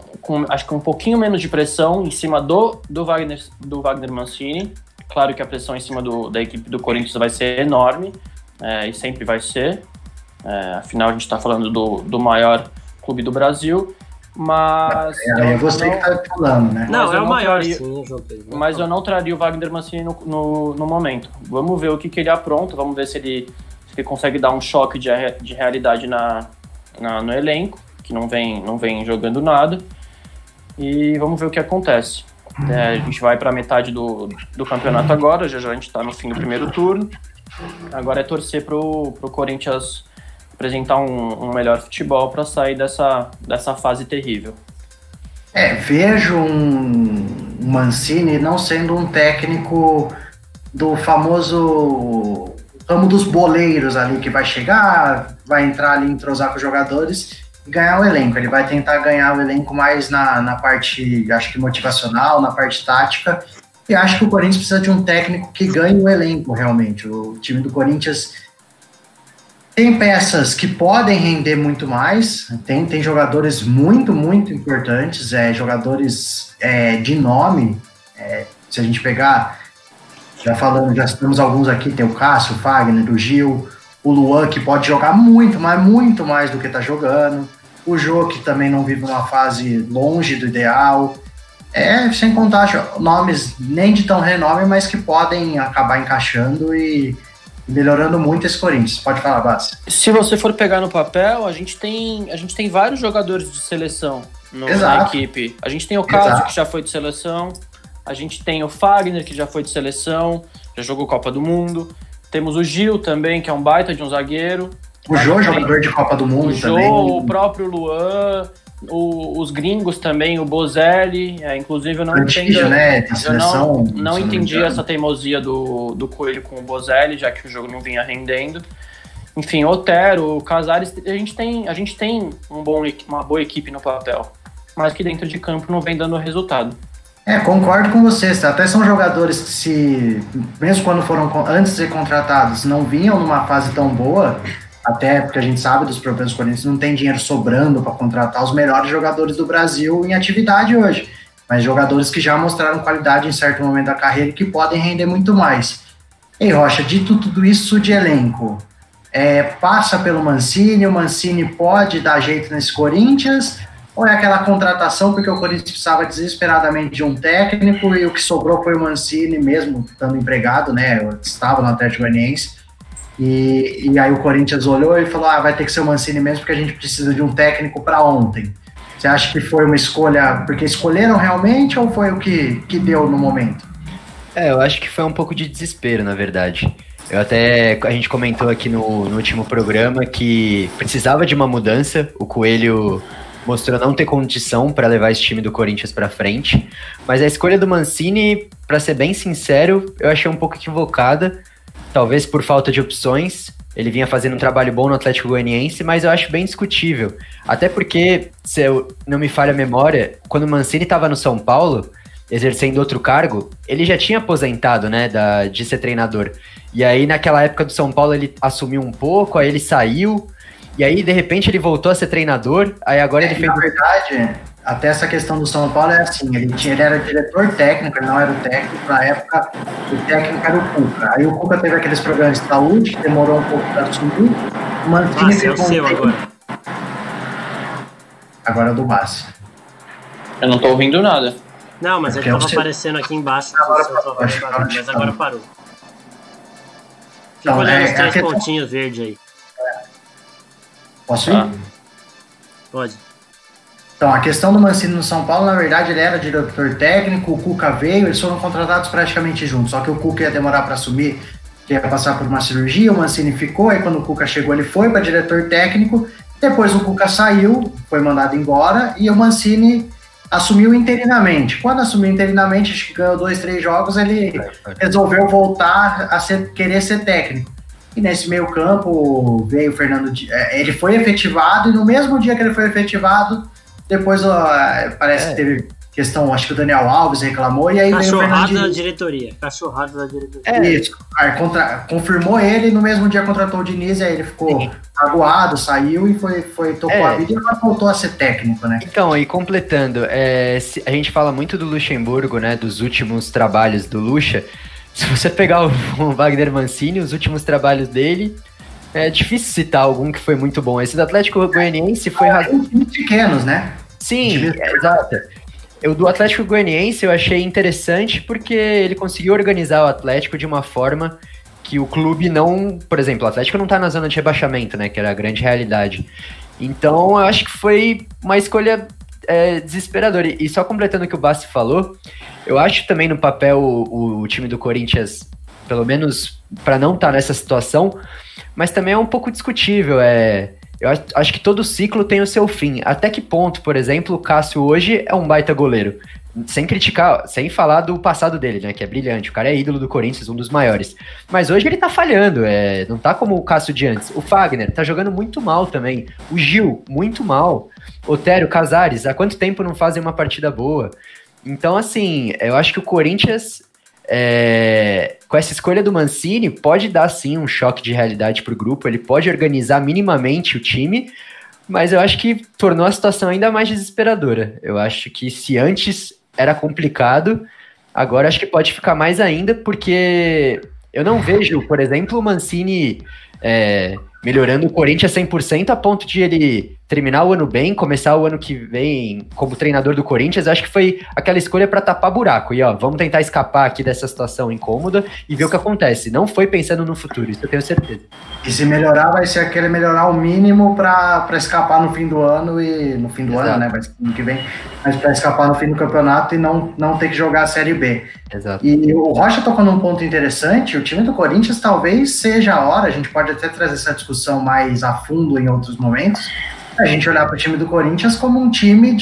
acho que um pouquinho menos de pressão em cima do Wagner Mancini. Claro que a pressão em cima da equipe do Corinthians vai ser enorme, e sempre vai ser. Afinal, a gente está falando do maior clube do Brasil. Mas é você que tá falando, né? Não, é o maior, mas eu não traria o Wagner Mancini no momento. Vamos ver o que ele apronta, vamos ver se ele consegue dar um choque de realidade no elenco, que não vem jogando nada. E vamos ver o que acontece. A gente vai para a metade do campeonato agora, já a gente está no fim do primeiro turno. Agora é torcer pro Corinthians apresentar um melhor futebol para sair dessa fase terrível. Vejo um Mancini não sendo um técnico do famoso ramo dos boleiros ali, que vai chegar, vai entrar ali, entrosar com os jogadores e ganhar o elenco. Ele vai tentar ganhar o elenco mais na parte, acho que motivacional, na parte tática, e acho que o Corinthians precisa de um técnico que ganhe o elenco realmente. O time do Corinthians tem peças que podem render muito mais, tem jogadores muito, muito importantes, jogadores de nome. Se a gente pegar, já temos alguns aqui, tem o Cássio, o Fagner, o Gil, o Luan, que pode jogar muito mais do que está jogando, o Jô, que também não vive uma fase longe do ideal, sem contar nomes nem de tão renome, mas que podem acabar encaixando e melhorando muito esse Corinthians. Pode falar, Bassi. Se você for pegar no papel, a gente tem vários jogadores de seleção na equipe. A gente tem o Cássio, que já foi de seleção. A gente tem o Fagner, que já foi de seleção, já jogou Copa do Mundo. Temos o Gil também, que é um baita de um zagueiro. O Jô, jogador de Copa do Mundo também. O próprio Luan, os gringos também, o Bozelli. Inclusive eu não entendo. Né? Eu não entendi essa teimosia do Coelho com o Bozelli, já que o jogo não vinha rendendo. Enfim, Otero, o Casares, a gente tem uma boa equipe no papel, mas que dentro de campo não vem dando resultado. Concordo com vocês. Até são jogadores que, mesmo quando foram antes de ser contratados, não vinham numa fase tão boa, até porque a gente sabe dos problemas do Corinthians, não tem dinheiro sobrando para contratar os melhores jogadores do Brasil em atividade hoje, mas jogadores que já mostraram qualidade em certo momento da carreira e que podem render muito mais. Ei, Rocha, dito tudo isso de elenco, passa pelo Mancini, o Mancini pode dar jeito nesse Corinthians, ou é aquela contratação porque o Corinthians precisava desesperadamente de um técnico e o que sobrou foi o Mancini mesmo, estando empregado, né? Estava no Atlético Goianiense. E aí o Corinthians olhou e falou, vai ter que ser o Mancini mesmo porque a gente precisa de um técnico para ontem. Você acha que foi uma escolha porque escolheram realmente ou foi o que deu no momento? Eu acho que foi um pouco de desespero, na verdade. A gente comentou aqui no último programa que precisava de uma mudança. O Coelho mostrou não ter condição para levar esse time do Corinthians para frente, mas a escolha do Mancini, para ser bem sincero, eu achei um pouco equivocada, talvez por falta de opções, ele vinha fazendo um trabalho bom no Atlético Goianiense, mas eu acho bem discutível. Até porque, se eu não me falha a memória, quando o Mancini estava no São Paulo, exercendo outro cargo, ele já tinha aposentado, né, de ser treinador. E aí, naquela época do São Paulo, ele assumiu um pouco, aí ele saiu, e aí, de repente, ele voltou a ser treinador, aí agora ele fez... Na verdade, até essa questão do São Paulo é assim, ele era diretor técnico, ele não era o técnico, na época o técnico era o Cuca. Aí o Cuca teve aqueles problemas de saúde, demorou um pouco para assumir, o Mancini ficou seu agora. Agora é do Bassi. Eu não tô ouvindo nada. Não, mas ele tava aparecendo aqui embaixo, mas agora parou. Fica olhando os 3 pontinhos verdes aí. Posso ir? Pode. Então, a questão do Mancini no São Paulo, na verdade, ele era diretor técnico, o Cuca veio, eles foram contratados praticamente juntos, só que o Cuca ia demorar para assumir, que ia passar por uma cirurgia, o Mancini ficou, aí quando o Cuca chegou, ele foi para diretor técnico, depois o Cuca saiu, foi mandado embora, e o Mancini assumiu interinamente. Quando assumiu interinamente, acho que ganhou 2, 3 jogos, ele resolveu voltar a querer ser técnico. E nesse meio campo veio o Fernando, ele foi efetivado, e no mesmo dia que ele foi efetivado, depois parece que teve questão, acho que o Daniel Alves reclamou, e aí veio o Fernando da diretoria. Isso, confirmou ele, no mesmo dia contratou o Diniz, e aí ele ficou magoado, saiu e tocou a vida e agora voltou a ser técnico, né? Então, e completando, a gente fala muito do Luxemburgo, né, dos últimos trabalhos do Lucha. Se você pegar o Wagner Mancini, os últimos trabalhos dele, é difícil citar algum que foi muito bom. Esse do Atlético Goianiense foi... pequenos, né? Sim, exato. O do Atlético Goianiense eu achei interessante porque ele conseguiu organizar o Atlético de uma forma que o clube não... Por exemplo, o Atlético não tá na zona de rebaixamento, né? Que era a grande realidade. Então, eu acho que foi uma escolha desesperadora. E só completando o que o Bassi falou, eu acho também no papel o time do Corinthians, pelo menos para não estar nessa situação, mas também é um pouco discutível. Eu acho que todo ciclo tem o seu fim. Até que ponto, por exemplo, o Cássio hoje é um baita goleiro? Sem criticar, sem falar do passado dele, né? Que é brilhante. O cara é ídolo do Corinthians, um dos maiores. Mas hoje ele tá falhando, não tá como o Cássio de antes. O Fagner tá jogando muito mal também. O Gil, muito mal. Otério, Casares, há quanto tempo não fazem uma partida boa? Então, assim, eu acho que o Corinthians, com essa escolha do Mancini, pode dar, sim, um choque de realidade pro grupo. Ele pode organizar minimamente o time, mas eu acho que tornou a situação ainda mais desesperadora. Eu acho que se antes era complicado, agora acho que pode ficar mais ainda, porque eu não vejo, por exemplo, o Mancini melhorando o Corinthians 100% a ponto de ele terminar o ano bem, começar o ano que vem como treinador do Corinthians. Acho que foi aquela escolha para tapar buraco. E vamos tentar escapar aqui dessa situação incômoda e ver o que acontece. Não foi pensando no futuro, isso eu tenho certeza. E se melhorar, vai ser aquele melhorar o mínimo para escapar no fim do ano e no fim do ano, né? Vai ser ano que vem, mas para escapar no fim do campeonato e não ter que jogar a Série B. Exato. E o Rocha tocou num ponto interessante. O time do Corinthians talvez seja a hora, a gente pode até trazer essa discussão mais a fundo em outros momentos, a gente olhar para o time do Corinthians como um time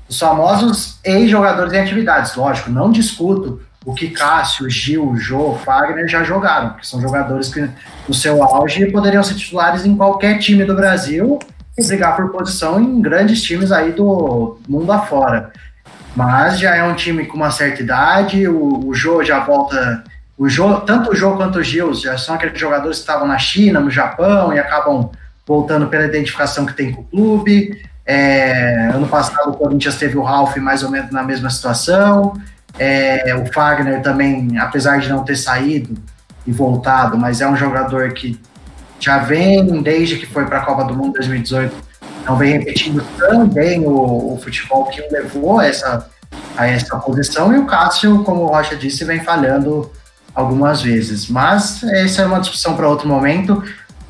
dos famosos ex-jogadores em atividades. Lógico, não discuto o que Cássio, Gil, Jô, Fagner já jogaram, porque são jogadores que no seu auge poderiam ser titulares em qualquer time do Brasil e brigar por posição em grandes times aí do mundo afora. Mas já é um time com uma certa idade, o Jô já volta... Tanto o Jô quanto o Gil já são aqueles jogadores que estavam na China, no Japão e acabam voltando pela identificação que tem com o clube. Ano passado o Corinthians teve o Ralf mais ou menos na mesma situação. O Fagner também, apesar de não ter saído e voltado, mas é um jogador que já vem, desde que foi para a Copa do Mundo 2018, não vem repetindo tão bem o futebol que o levou a essa posição. E o Cássio, como o Rocha disse, vem falhando algumas vezes. Mas essa é uma discussão para outro momento.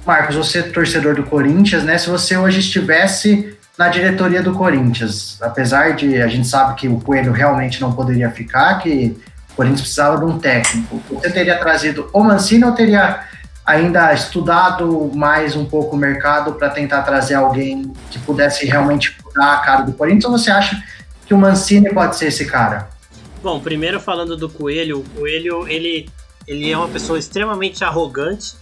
Marcos, você é torcedor do Corinthians, né? Se você hoje estivesse na diretoria do Corinthians, apesar de a gente sabe que o Coelho realmente não poderia ficar, que o Corinthians precisava de um técnico, você teria trazido o Mancini ou teria ainda estudado mais um pouco o mercado para tentar trazer alguém que pudesse realmente mudar a cara do Corinthians, ou você acha que o Mancini pode ser esse cara? Bom, primeiro falando do Coelho, o Coelho ele é uma pessoa extremamente arrogante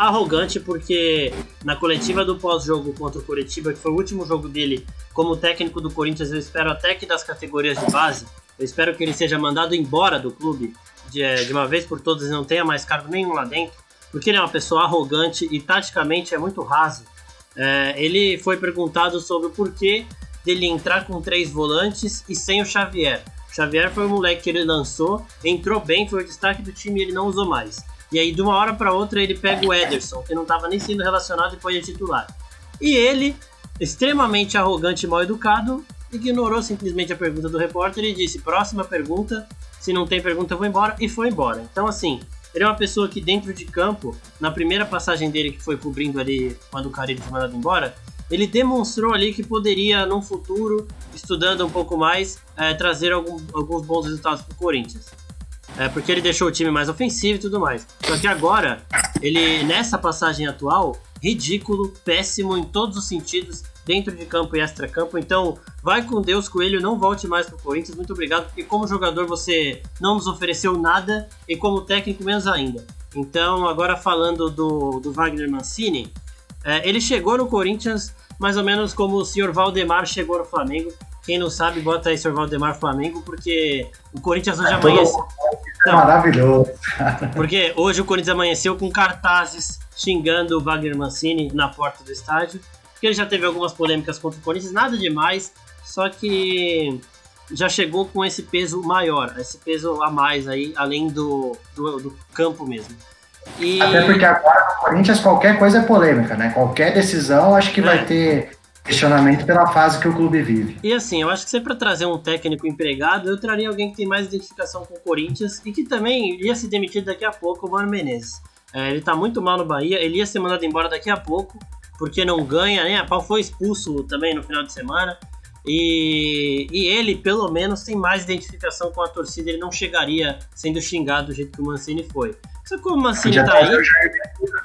arrogante, porque na coletiva do pós-jogo contra o Coritiba, que foi o último jogo dele como técnico do Corinthians, eu espero até que das categorias de base, eu espero que ele seja mandado embora do clube de uma vez por todas e não tenha mais cargo nenhum lá dentro, porque ele é uma pessoa arrogante e taticamente é muito raso. Ele foi perguntado sobre o porquê dele entrar com 3 volantes e sem o Xavier. O Xavier foi o moleque que ele lançou, entrou bem, foi o destaque do time e ele não usou mais. E aí, de uma hora para outra, ele pega o Ederson, que não estava nem sendo relacionado, e põe de titular. E ele, extremamente arrogante e mal educado, ignorou simplesmente a pergunta do repórter e disse: próxima pergunta, se não tem pergunta eu vou embora, e foi embora. Então, assim, ele é uma pessoa que dentro de campo, na primeira passagem dele que foi cobrindo ali quando o Carille foi mandado embora, ele demonstrou ali que poderia, num futuro, estudando um pouco mais, trazer alguns bons resultados para o Corinthians. Porque ele deixou o time mais ofensivo e tudo mais. Só que agora, ele, nessa passagem atual, ridículo, péssimo em todos os sentidos, dentro de campo e extra-campo. Então, vai com Deus, Coelho, não volte mais pro Corinthians. Muito obrigado, porque como jogador você não nos ofereceu nada e como técnico menos ainda. Então, agora falando do Wagner Mancini, ele chegou no Corinthians mais ou menos como o senhor Valdemar chegou no Flamengo. Quem não sabe, bota aí senhor Valdemar Flamengo, porque o Corinthians hoje amanheceu... Maravilhoso. Porque hoje o Corinthians amanheceu com cartazes xingando o Wagner Mancini na porta do estádio, porque ele já teve algumas polêmicas contra o Corinthians, nada demais, só que já chegou com esse peso maior, esse peso a mais aí, além do campo mesmo. Até porque agora no Corinthians qualquer coisa é polêmica, né? Qualquer decisão acho que vai ter questionamento pela fase que o clube vive. E assim, eu acho que se é para trazer um técnico empregado, eu traria alguém que tem mais identificação com o Corinthians e que também ia se demitir daqui a pouco, o Mano Menezes. Ele tá muito mal no Bahia, ele ia ser mandado embora daqui a pouco, porque não ganha, né? A Pau foi expulso também no final de semana. E ele, pelo menos, tem mais identificação com a torcida, ele não chegaria sendo xingado do jeito que o Mancini foi. Só que o Mancini tá aí...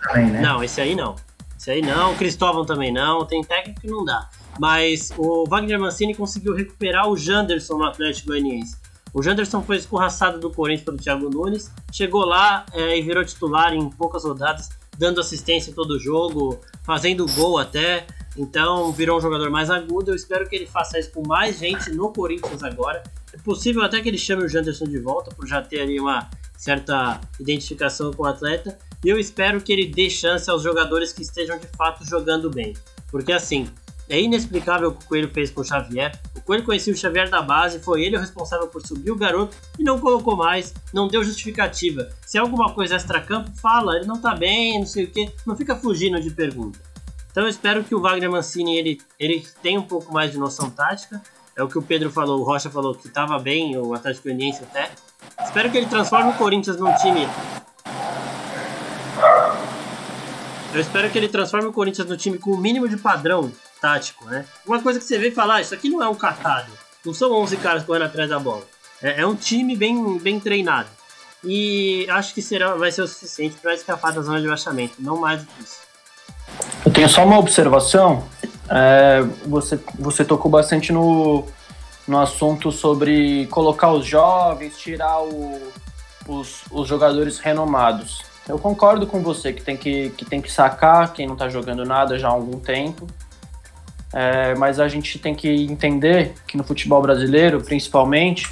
Também, né? Não, esse aí não. Esse aí não, o Cristóvão também não, tem técnico que não dá. Mas o Wagner Mancini conseguiu recuperar o Janderson no Atlético Goianiense. O Janderson foi escorraçado do Corinthians pelo Thiago Nunes, chegou lá e virou titular em poucas rodadas, dando assistência em todo jogo, fazendo gol até. Então virou um jogador mais agudo. Eu espero que ele faça isso com mais gente no Corinthians agora. É possível até que ele chame o Janderson de volta, por já ter ali uma certa identificação com o atleta. E eu espero que ele dê chance aos jogadores que estejam de fato jogando bem. Porque assim, é inexplicável o que o Coelho fez com o Xavier. O Coelho conhecia o Xavier da base, foi ele o responsável por subir o garoto e não colocou mais, não deu justificativa. Se é alguma coisa extra-campo, fala, ele não tá bem, não sei o que, não fica fugindo de pergunta. Então eu espero que o Wagner Mancini ele tenha um pouco mais de noção tática. É o que o Pedro falou, o Rocha falou que estava bem, o Atlético Goianiense até. Espero que ele transforme o Corinthians num time... Eu espero que ele transforme o Corinthians no time com o mínimo de padrão tático, né? Uma coisa que você vê e fala, isso aqui não é um catado. Não são 11 caras correndo atrás da bola. É um time bem treinado. E acho que vai ser o suficiente para escapar da zona de baixamento. Não mais do que isso. Eu tenho só uma observação. Você tocou bastante no assunto sobre colocar os jovens, tirar os jogadores renomados. Eu concordo com você que tem que sacar quem não está jogando nada já há algum tempo. Mas a gente tem que entender que no futebol brasileiro, principalmente,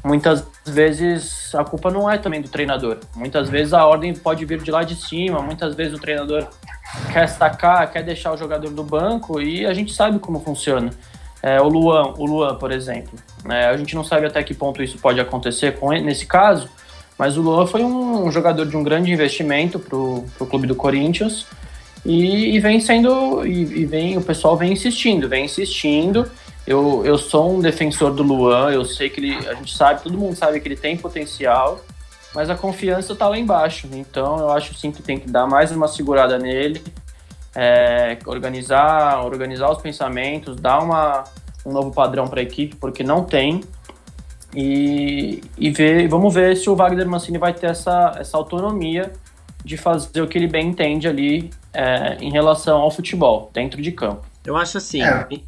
muitas vezes a culpa não é também do treinador. Muitas vezes a ordem pode vir de lá de cima, muitas vezes o treinador quer sacar, quer deixar o jogador do banco e a gente sabe como funciona. O Luan, por exemplo. A gente não sabe até que ponto isso pode acontecer nesse caso, mas o Luan foi um jogador de um grande investimento pro clube do Corinthians e o pessoal vem insistindo. Eu sou um defensor do Luan, eu sei que todo mundo sabe que ele tem potencial, mas a confiança tá lá embaixo. Então eu acho sim que tem que dar mais uma segurada nele, organizar os pensamentos, dar um novo padrão para a equipe, porque não tem. Vamos ver se o Wagner Mancini vai ter essa autonomia de fazer o que ele bem entende ali em relação ao futebol, dentro de campo. Eu acho assim,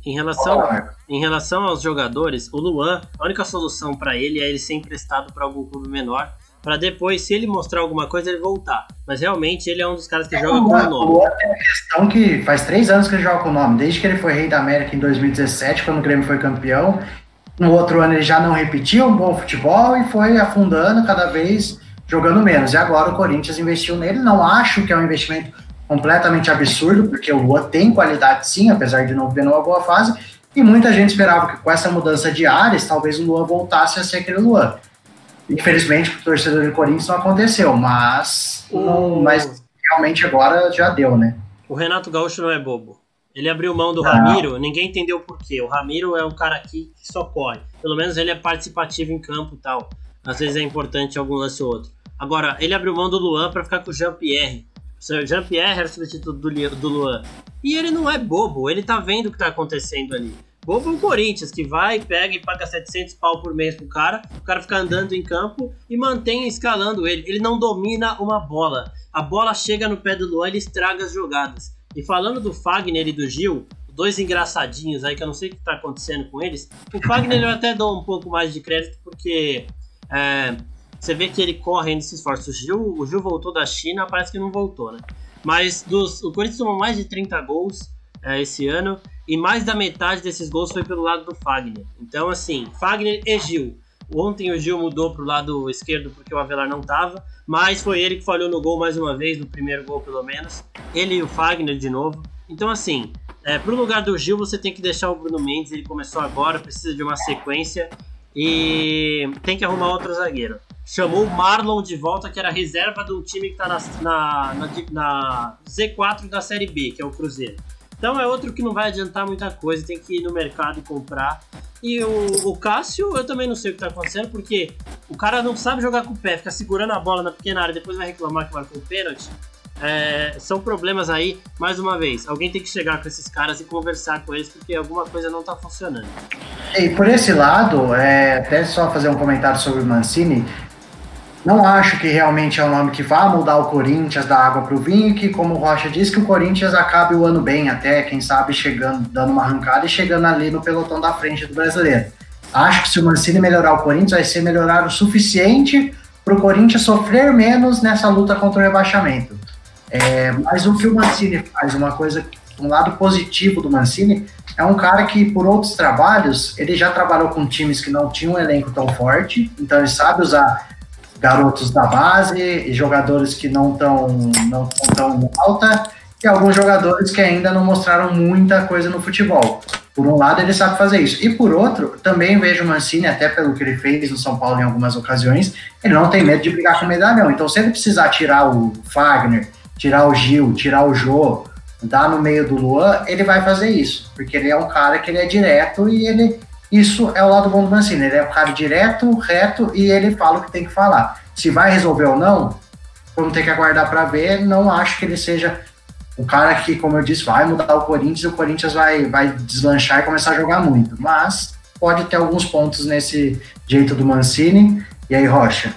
em relação aos jogadores, o Luan, a única solução para ele é ele ser emprestado para algum clube menor, pra depois, se ele mostrar alguma coisa, ele voltar. Mas realmente ele é um dos caras que joga com o nome. O Luan tem a questão que faz 3 anos que ele joga com o nome, desde que ele foi rei da América em 2017, quando o Grêmio foi campeão. No outro ano ele já não repetia um bom futebol e foi afundando cada vez, jogando menos. E agora o Corinthians investiu nele. Não acho que é um investimento completamente absurdo, porque o Luan tem qualidade sim, apesar de não ver numa boa fase. E muita gente esperava que com essa mudança de áreas, talvez o Luan voltasse a ser aquele Luan. Infelizmente, para o torcedor do Corinthians não aconteceu, mas realmente agora já deu, né? O Renato Gaúcho não é bobo. Ele abriu mão do Ramiro, ninguém entendeu por quê. O Ramiro é um cara aqui que só corre. Pelo menos ele é participativo em campo e tal. Às vezes é importante algum lance ou outro. Agora, ele abriu mão do Luan para ficar com o Jean-Pierre. O Jean-Pierre era o substituto do Luan. E ele não é bobo, ele tá vendo o que tá acontecendo ali. Bobo é o Corinthians, que vai, pega e paga 700 pau por mês pro cara, o cara fica andando em campo e mantém escalando ele. Ele não domina uma bola. A bola chega no pé do Luan, ele estraga as jogadas. E falando do Fagner e do Gil, dois engraçadinhos aí, que eu não sei o que tá acontecendo com eles. O Fagner eu até dou um pouco mais de crédito, porque você vê que ele corre ainda, se esforça. O Gil voltou da China, parece que não voltou, né? Mas o Corinthians tomou mais de 30 gols esse ano, e mais da metade desses gols foi pelo lado do Fagner. Então, assim, Fagner e Gil. Ontem o Gil mudou pro lado esquerdo porque o Avelar não tava, mas foi ele que falhou no gol mais uma vez, no primeiro gol pelo menos. Ele e o Fagner de novo. Então, assim, pro lugar do Gil você tem que deixar o Bruno Mendes, ele começou agora, precisa de uma sequência e tem que arrumar outro zagueiro. Chamou o Marlon de volta, que era reserva de um time que tá na Z4 da Série B, que é o Cruzeiro. Então é outro que não vai adiantar muita coisa, tem que ir no mercado e comprar. E o Cássio, eu também não sei o que tá acontecendo, porque o cara não sabe jogar com o pé, fica segurando a bola na pequena área, depois vai reclamar que marcou o pênalti. São problemas aí, mais uma vez, alguém tem que chegar com esses caras e conversar com eles, porque alguma coisa não tá funcionando. E por esse lado, até só fazer um comentário sobre o Mancini. Não acho que realmente é um nome que vá mudar o Corinthians da água para o vinho, que, como o Rocha disse, que o Corinthians acabe o ano bem, até, quem sabe, chegando, dando uma arrancada e chegando ali no pelotão da frente do brasileiro. Acho que se o Mancini melhorar o Corinthians, vai ser melhorar o suficiente para o Corinthians sofrer menos nessa luta contra o rebaixamento. Mas o que o Mancini faz, um lado positivo do Mancini, é um cara que, por outros trabalhos, ele já trabalhou com times que não tinham um elenco tão forte, então ele sabe usar garotos da base e jogadores que não estão tão alta e alguns jogadores que ainda não mostraram muita coisa no futebol. Por um lado, ele sabe fazer isso. E por outro, também vejo o Mancini, até pelo que ele fez no São Paulo em algumas ocasiões, ele não tem medo de brigar com o medalhão. Então, se ele precisar tirar o Fagner, tirar o Gil, tirar o Jô, dar no meio do Luan, ele vai fazer isso. Porque ele é um cara que ele é direto e isso é o lado bom do Mancini, ele é um cara direto, reto, e ele fala o que tem que falar. Se vai resolver ou não, vamos ter que aguardar para ver. Não acho que ele seja um cara que, como eu disse, vai mudar o Corinthians e o Corinthians vai deslanchar e começar a jogar muito. Mas pode ter alguns pontos nesse jeito do Mancini. E aí, Rocha?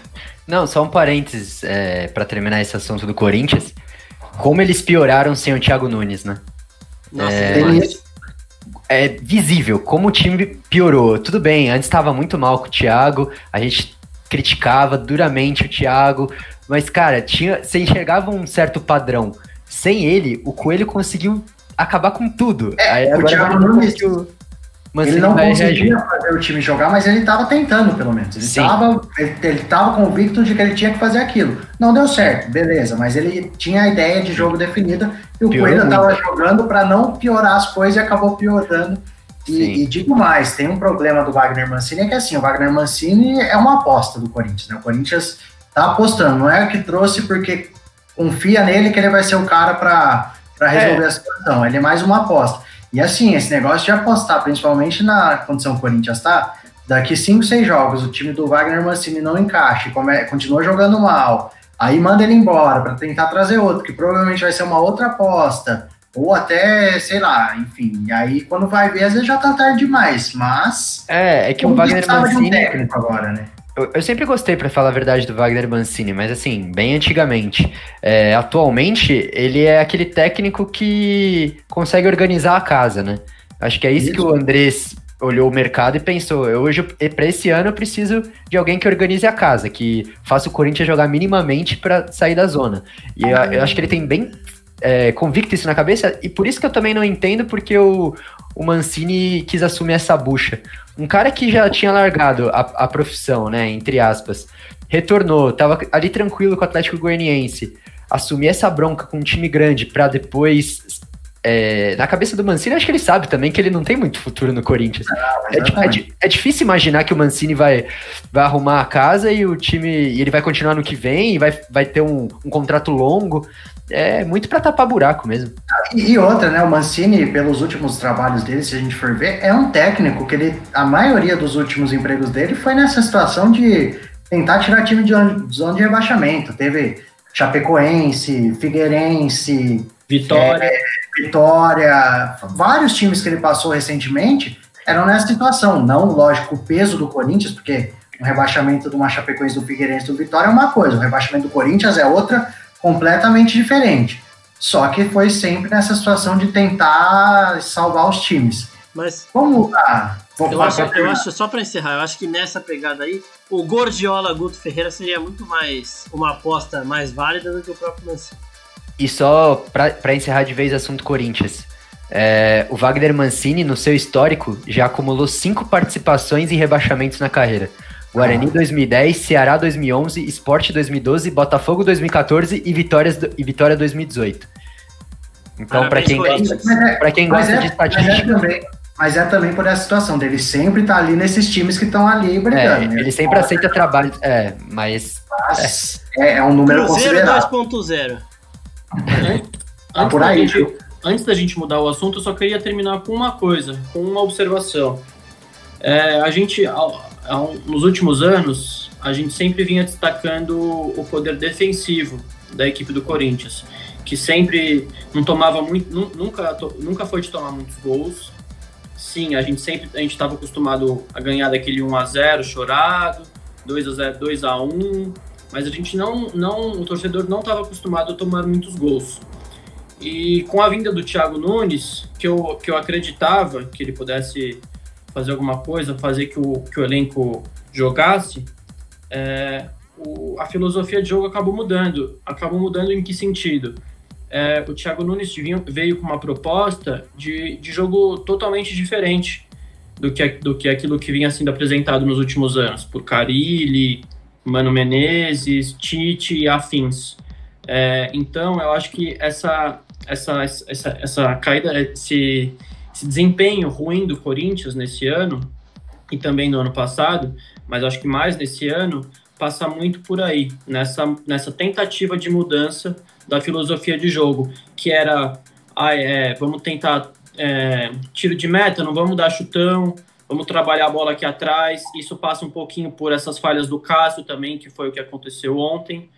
Não, só um parênteses para terminar esse assunto do Corinthians. Como eles pioraram sem o Thiago Nunes, né? Nossa, é visível como o time piorou. Tudo bem, antes estava muito mal com o Thiago, a gente criticava duramente o Thiago, mas, cara, você enxergava um certo padrão. Sem ele, o Coelho conseguiu acabar com tudo. Aí, o Thiago Nunes, ele não conseguia fazer o time jogar, mas ele estava tentando, pelo menos. Ele estava convicto de que ele tinha que fazer aquilo. Não deu certo, beleza, mas ele tinha a ideia de jogo definida e o Coelho estava jogando para não piorar as coisas e acabou piorando. E digo mais, tem um problema do Wagner Mancini, que é assim, o Wagner Mancini é uma aposta do Corinthians, né? O Corinthians tá apostando, não é que trouxe porque confia nele que ele vai ser o cara para resolver a situação, ele é mais uma aposta. E assim, esse negócio de apostar, principalmente na condição que o Corinthians tá, daqui 5, 6 jogos, o time do Wagner Mancini não encaixa, continua jogando mal, aí manda ele embora para tentar trazer outro, que provavelmente vai ser uma outra aposta, ou até, sei lá, enfim, e aí quando vai ver, às vezes já tá tarde demais, mas... É que o Wagner Mancini... de um técnico agora, né? Eu sempre gostei, pra falar a verdade, do Wagner Mancini, mas assim, bem antigamente. Atualmente, ele é aquele técnico que consegue organizar a casa, né? Acho que é isso que o Andrés olhou o mercado e pensou, para esse ano eu preciso de alguém que organize a casa, que faça o Corinthians jogar minimamente para sair da zona. E eu acho que ele tem bem convicto isso na cabeça, e por isso que eu também não entendo porque o Mancini quis assumir essa bucha. Um cara que já tinha largado a profissão, né, entre aspas, retornou, tava ali tranquilo com o Atlético Goianiense, assumir essa bronca com um time grande para depois... na cabeça do Mancini, acho que ele sabe também que ele não tem muito futuro no Corinthians. É difícil imaginar que o Mancini vai arrumar a casa e o time ele vai continuar no que vem e vai ter um contrato longo. É muito para tapar buraco mesmo. E outra, né? O Mancini, pelos últimos trabalhos dele, se a gente for ver, é um técnico que a maioria dos últimos empregos dele foi nessa situação de tentar tirar time de zona de rebaixamento. Teve Chapecoense, Figueirense, Vitória, vários times que ele passou recentemente eram nessa situação. Não, lógico, o peso do Corinthians, porque o rebaixamento de uma Chapecoense, do Figueirense, do Vitória é uma coisa, o rebaixamento do Corinthians é outra completamente diferente. Só que foi sempre nessa situação de tentar salvar os times. Mas como eu acho, só para encerrar, eu acho que nessa pegada aí, o Gordiola Guto Ferreira seria muito mais uma aposta mais válida do que o próprio Mancini. E só para encerrar de vez o assunto Corinthians, o Wagner Mancini, no seu histórico, já acumulou 5 participações em rebaixamentos na carreira. Guarani 2010, Ceará 2011, Sport 2012, Botafogo 2014 e Vitória 2018. Então, para quem gosta de estatística... Mas é também por essa situação dele sempre tá ali nesses times que estão ali brigando. Ele sempre aceita trabalho, mas é um número Cruzeiro considerável. 2.0. Por aí. Antes da gente mudar o assunto, eu só queria terminar com uma coisa, com uma observação. A gente, nos últimos anos, a gente sempre vinha destacando o poder defensivo da equipe do Corinthians, que sempre não tomava muito, nunca foi de tomar muitos gols. Sim, a gente estava acostumado a ganhar daquele 1-0 chorado, 2-0, 2-1, mas a gente o torcedor não estava acostumado a tomar muitos gols. E com a vinda do Thiago Nunes, que eu acreditava que ele pudesse fazer alguma coisa, fazer que o elenco jogasse, a filosofia de jogo acabou mudando. Acabou mudando em que sentido? O Thiago Nunes veio com uma proposta de jogo totalmente diferente do que aquilo que vinha sendo apresentado nos últimos anos, por Carille, Mano Menezes, Tite e afins. Então, eu acho que essa caída, esse desempenho ruim do Corinthians nesse ano, e também no ano passado, mas acho que mais nesse ano, passa muito por aí, nessa tentativa de mudança da filosofia de jogo, que era, vamos tentar tiro de meta, não vamos dar chutão, vamos trabalhar a bola aqui atrás. Isso passa um pouquinho por essas falhas do Cássio também, que foi o que aconteceu ontem.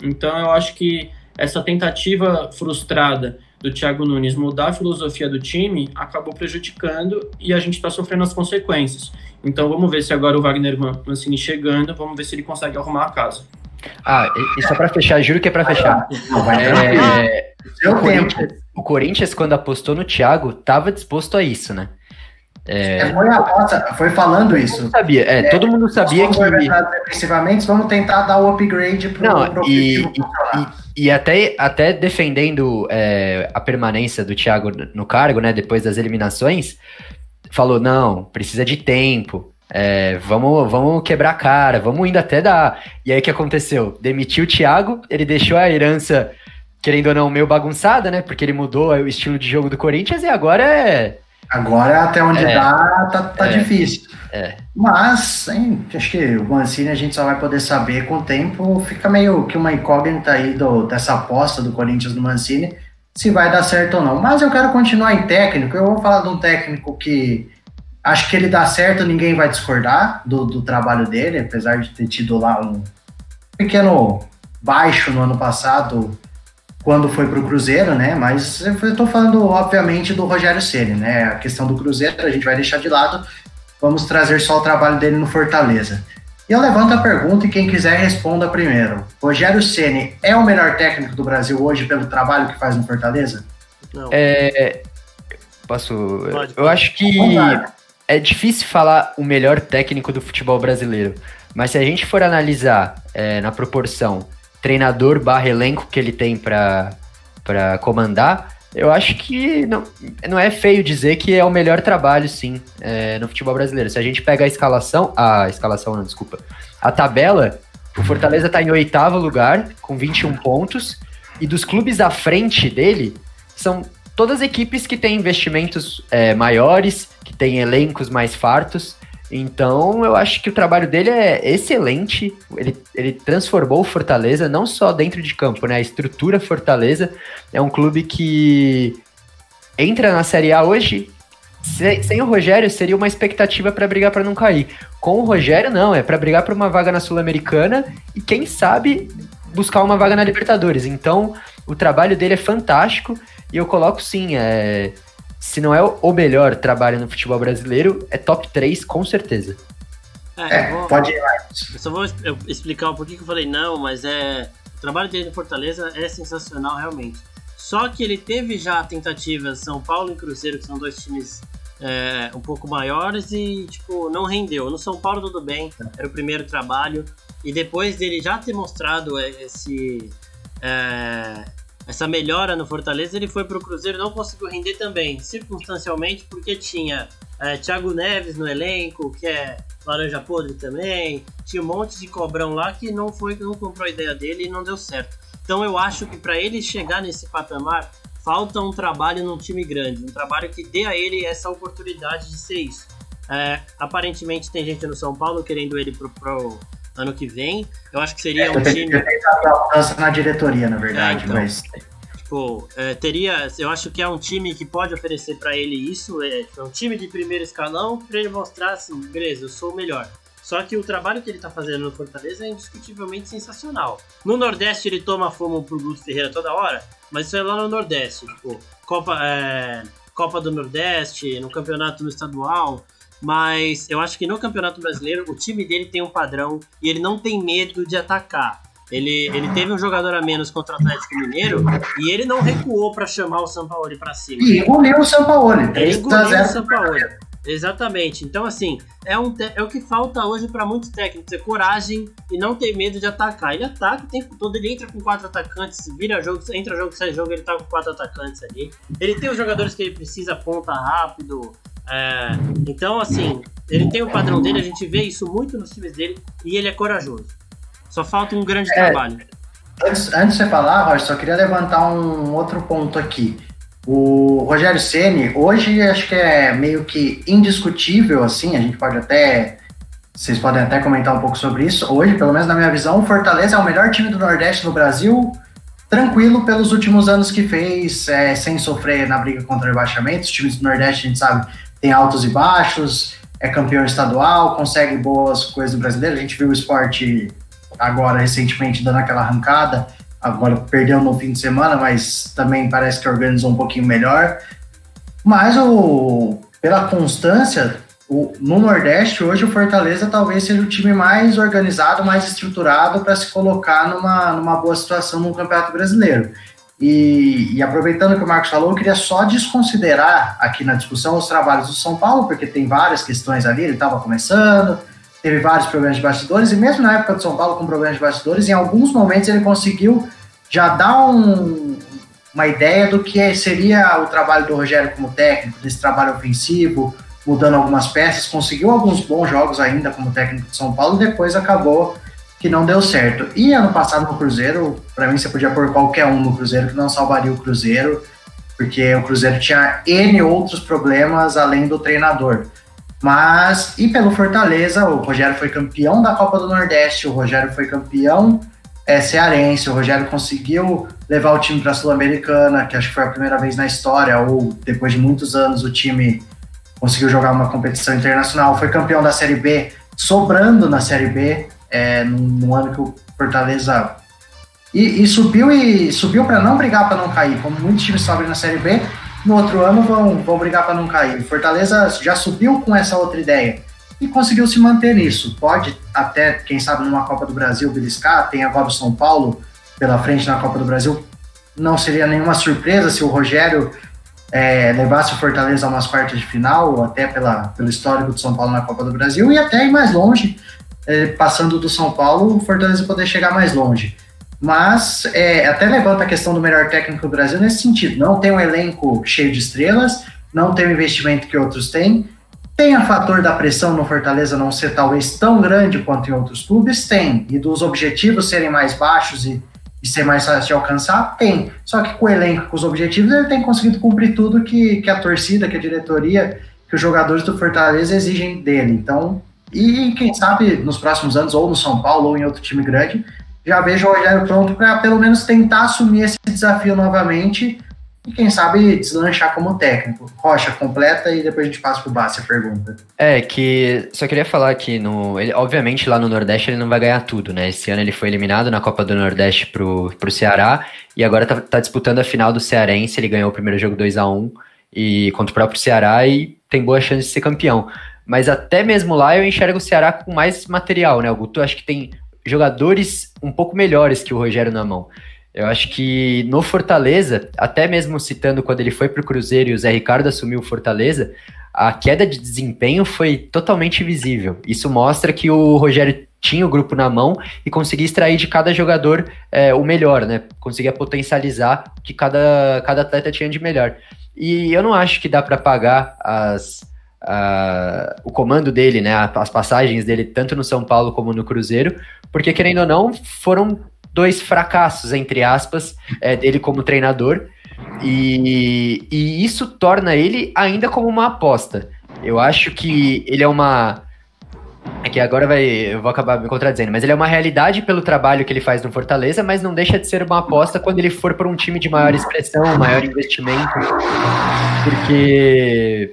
Então eu acho que essa tentativa frustrada do Thiago Nunes mudar a filosofia do time acabou prejudicando e a gente está sofrendo as consequências. Então vamos ver se agora o Wagner Mancini chegando, vamos ver se ele consegue arrumar a casa. E só para fechar, juro que é para fechar. O Corinthians, quando apostou no Thiago, estava disposto a isso, né? Foi a aposta, foi falando isso. Todo mundo sabia que... Defensivamente, vamos tentar dar o upgrade pro e até defendendo a permanência do Thiago no cargo, né, depois das eliminações, falou, não, precisa de tempo, vamos quebrar a cara, vamos ainda até dar... E aí o que aconteceu? Demitiu o Thiago, ele deixou a herança, querendo ou não, meio bagunçada, né, porque ele mudou o estilo de jogo do Corinthians e agora Agora, até onde tá difícil. Mas, acho que o Mancini a gente só vai poder saber com o tempo. Fica meio que uma incógnita aí dessa aposta do Corinthians no Mancini, se vai dar certo ou não. Mas eu quero continuar em técnico. Eu vou falar de um técnico que acho que ele dá certo, ninguém vai discordar do trabalho dele, apesar de ter tido lá um pequeno baixo no ano passado, quando foi para o Cruzeiro, né? Mas eu estou falando, obviamente, do Rogério Ceni, né? A questão do Cruzeiro a gente vai deixar de lado, vamos trazer só o trabalho dele no Fortaleza. E eu levanto a pergunta e quem quiser responda primeiro. Rogério Ceni é o melhor técnico do Brasil hoje pelo trabalho que faz no Fortaleza? Não. Pode. Eu acho que é difícil falar o melhor técnico do futebol brasileiro, mas se a gente for analisar na proporção treinador/elenco que ele tem para comandar, eu acho que não é feio dizer que é o melhor trabalho, sim, no futebol brasileiro. Se a gente pega a tabela, o Fortaleza está em 8º lugar, com 21 pontos, e dos clubes à frente dele, são todas equipes que têm investimentos maiores, que têm elencos mais fartos. Então, eu acho que o trabalho dele é excelente. Ele transformou o Fortaleza, não só dentro de campo, né? A estrutura Fortaleza é um clube que entra na Série A hoje. Sem o Rogério, seria uma expectativa para brigar para não cair. Com o Rogério, não. É para brigar por uma vaga na Sul-Americana e, quem sabe, buscar uma vaga na Libertadores. Então, o trabalho dele é fantástico e eu coloco, sim, se não é o melhor trabalho no futebol brasileiro, é top 3, com certeza. Pode ir lá. Eu só vou explicar o porquê que eu falei não, mas o trabalho dele no Fortaleza é sensacional, realmente. Só que ele teve já tentativas São Paulo e Cruzeiro, que são dois times um pouco maiores, e não rendeu. No São Paulo tudo bem, era o primeiro trabalho, e depois dele já ter mostrado essa melhora no Fortaleza, ele foi pro Cruzeiro e não conseguiu render também, circunstancialmente, porque tinha Thiago Neves no elenco, que é laranja podre também, tinha um monte de cobrão lá que não comprou a ideia dele e não deu certo. Então eu acho que para ele chegar nesse patamar, falta um trabalho num time grande, um trabalho que dê a ele essa oportunidade de ser isso. Aparentemente tem gente no São Paulo querendo ele pro ano que vem. Eu acho que seria um time... na diretoria, na verdade, então, mas... eu acho que é um time que pode oferecer para ele isso, é um time de primeiro escalão, para ele mostrar assim, beleza, eu sou o melhor. Só que o trabalho que ele tá fazendo no Fortaleza é indiscutivelmente sensacional. No Nordeste ele toma fomo pro Guto Ferreira toda hora, mas isso é lá no Nordeste, Copa do Nordeste, no campeonato no estadual. Mas eu acho que no Campeonato Brasileiro o time dele tem um padrão e ele não tem medo de atacar. Ele teve um jogador a menos contra o Atlético Mineiro e ele não recuou para chamar o Sampaoli para cima. E engoliu o Sampaoli. Exatamente. Então, assim, é o que falta hoje para muitos técnicos, é coragem e não ter medo de atacar. Ele ataca o tempo todo, ele entra com 4 atacantes, vira jogo, entra jogo, sai jogo, ele tá com 4 atacantes ali. Ele tem os jogadores que ele precisa, ponta rápido. Então, assim, ele tem o padrão dele, a gente vê isso muito nos times dele e ele é corajoso. Só falta um grande trabalho. Antes de você falar, Roger, só queria levantar um outro ponto aqui. O Rogério Ceni, hoje, acho que é meio que indiscutível, assim, vocês podem até comentar um pouco sobre isso. Hoje, pelo menos na minha visão, o Fortaleza é o melhor time do Nordeste no Brasil, tranquilo pelos últimos anos que fez, sem sofrer na briga contra o rebaixamento. Os times do Nordeste, a gente sabe, tem altos e baixos, é campeão estadual, consegue boas coisas do brasileiro. A gente viu o Sport agora, recentemente, dando aquela arrancada, agora perdeu no fim de semana, mas também parece que organizou um pouquinho melhor. Mas pela constância, no Nordeste, hoje o Fortaleza talvez seja o time mais organizado, mais estruturado para se colocar numa boa situação no Campeonato Brasileiro. E aproveitando que o Marcos falou, eu queria só desconsiderar aqui na discussão os trabalhos do São Paulo, porque tem várias questões ali, ele estava começando, teve vários problemas de bastidores, e mesmo na época do São Paulo com problemas de bastidores, em alguns momentos ele conseguiu já dar uma ideia do que seria o trabalho do Rogério como técnico, desse trabalho ofensivo, mudando algumas peças, conseguiu alguns bons jogos ainda como técnico de São Paulo, e depois acabou que não deu certo. E ano passado no Cruzeiro, para mim você podia pôr qualquer um no Cruzeiro que não salvaria o Cruzeiro, porque o Cruzeiro tinha N outros problemas além do treinador. Mas, e pelo Fortaleza, o Rogério foi campeão da Copa do Nordeste, o Rogério foi campeão cearense, o Rogério conseguiu levar o time para a Sul-Americana, que acho que foi a primeira vez na história, ou depois de muitos anos o time conseguiu jogar uma competição internacional, foi campeão da Série B, sobrando na Série B, no ano que o Fortaleza subiu para não brigar para não cair, como muitos times sobem na Série B, no outro ano vão brigar para não cair. O Fortaleza já subiu com essa outra ideia e conseguiu se manter nisso. Pode até, quem sabe, numa Copa do Brasil beliscar, tem agora o São Paulo pela frente na Copa do Brasil, não seria nenhuma surpresa se o Rogério levasse o Fortaleza a umas quartas de final, até pelo histórico do São Paulo na Copa do Brasil, e até ir mais longe, passando do São Paulo, o Fortaleza poder chegar mais longe. Mas até levanta a questão do melhor técnico do Brasil nesse sentido. Não tem um elenco cheio de estrelas, não tem o investimento que outros têm. Tem o fator da pressão no Fortaleza não ser talvez tão grande quanto em outros clubes? Tem. E dos objetivos serem mais baixos e ser mais fácil de alcançar? Tem. Só que com o elenco, com os objetivos, ele tem conseguido cumprir tudo que a torcida, que a diretoria, que os jogadores do Fortaleza exigem dele. Então, e quem sabe nos próximos anos, ou no São Paulo, ou em outro time grande, já vejo o Rogério pronto para pelo menos tentar assumir esse desafio novamente e quem sabe deslanchar como técnico. Rocha, completa e depois a gente passa pro Bassi a pergunta. Que só queria falar que obviamente lá no Nordeste ele não vai ganhar tudo, né? Esse ano ele foi eliminado na Copa do Nordeste pro Ceará e agora tá disputando a final do Cearense. Ele ganhou o primeiro jogo 2-1 e contra o próprio Ceará e tem boa chance de ser campeão. Mas até mesmo lá eu enxergo o Ceará com mais material, né? O Guto acho que tem jogadores um pouco melhores que o Rogério na mão. Eu acho que no Fortaleza, até mesmo citando quando ele foi pro Cruzeiro e o Zé Ricardo assumiu o Fortaleza, a queda de desempenho foi totalmente visível. Isso mostra que o Rogério tinha o grupo na mão e conseguia extrair de cada jogador o melhor, né? Conseguia potencializar o que cada atleta tinha de melhor. E eu não acho que dá para pagar o comando dele, né, as passagens dele, tanto no São Paulo como no Cruzeiro, porque, querendo ou não, foram 2 fracassos, entre aspas, dele como treinador, e isso torna ele ainda como uma aposta. Eu acho que ele que agora eu vou acabar me contradizendo, mas ele é uma realidade pelo trabalho que ele faz no Fortaleza, mas não deixa de ser uma aposta quando ele for para um time de maior expressão, maior investimento, porque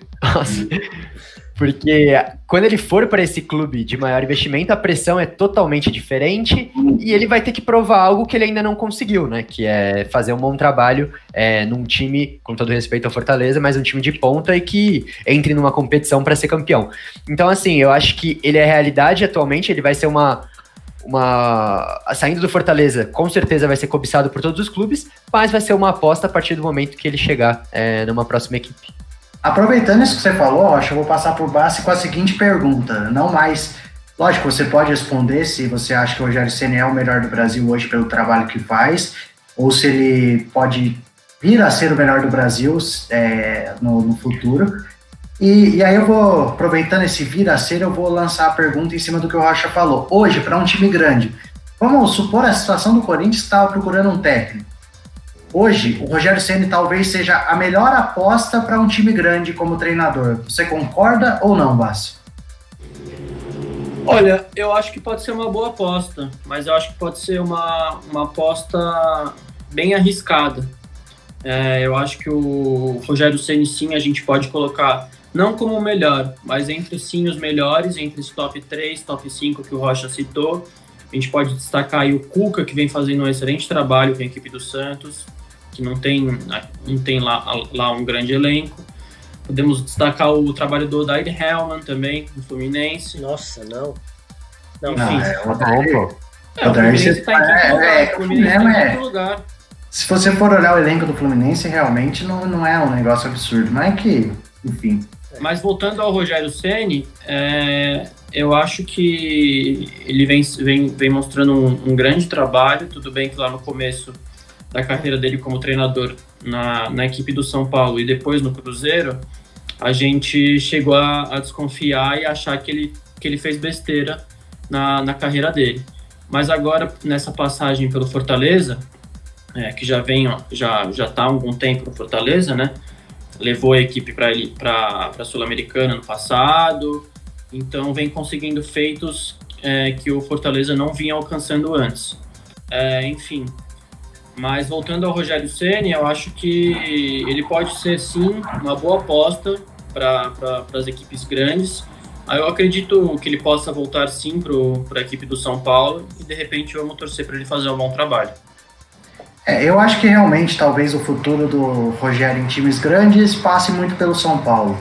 quando ele for para esse clube de maior investimento, a pressão é totalmente diferente e ele vai ter que provar algo que ele ainda não conseguiu, né? Que é fazer um bom trabalho num time, com todo respeito ao Fortaleza, mas um time de ponta e que entre numa competição para ser campeão. Então, assim, eu acho que ele é realidade atualmente, ele vai ser saindo do Fortaleza, com certeza vai ser cobiçado por todos os clubes, mas vai ser uma aposta a partir do momento que ele chegar numa próxima equipe. Aproveitando isso que você falou, Rocha, eu vou passar por Bassi com a seguinte pergunta, não mais... Lógico, você pode responder se você acha que o Rogério Ceni é o melhor do Brasil hoje pelo trabalho que faz, ou se ele pode vir a ser o melhor do Brasil no futuro. E aí eu vou, aproveitando esse vir a ser, eu vou lançar a pergunta em cima do que o Rocha falou. Hoje, para um time grande, vamos supor a situação do Corinthians estava procurando um técnico. Hoje, o Rogério Ceni talvez seja a melhor aposta para um time grande como treinador. Você concorda ou não, Bassi? Olha, eu acho que pode ser uma boa aposta, mas eu acho que pode ser uma aposta bem arriscada. Eu acho que o Rogério Ceni, sim, a gente pode colocar, não como o melhor, mas entre sim os melhores, entre os top 3, top 5 que o Rocha citou. A gente pode destacar aí o Cuca, que vem fazendo um excelente trabalho com a equipe do Santos, que não tem lá um grande elenco. Podemos destacar o trabalho do Odair Hellmann também, do Fluminense. Nossa, não. Enfim. O Fluminense está em quinto lugar. Se você for olhar o elenco do Fluminense, realmente não é um negócio absurdo. Não é que, enfim... Mas voltando ao Rogério Ceni, eu acho que ele vem mostrando um grande trabalho. Tudo bem que lá no começo da carreira dele como treinador na equipe do São Paulo e depois no Cruzeiro, a gente chegou a desconfiar e achar que ele fez besteira na carreira dele. Mas agora, nessa passagem pelo Fortaleza, que já está há algum tempo no Fortaleza, né? Levou a equipe para a Sul-Americana no passado, então vem conseguindo feitos que o Fortaleza não vinha alcançando antes. Enfim, mas voltando ao Rogério Ceni, eu acho que ele pode ser sim uma boa aposta para as equipes grandes. Eu acredito que ele possa voltar sim para a equipe do São Paulo e de repente vamos torcer para ele fazer um bom trabalho. Eu acho que realmente talvez o futuro do Rogério em times grandes passe muito pelo São Paulo.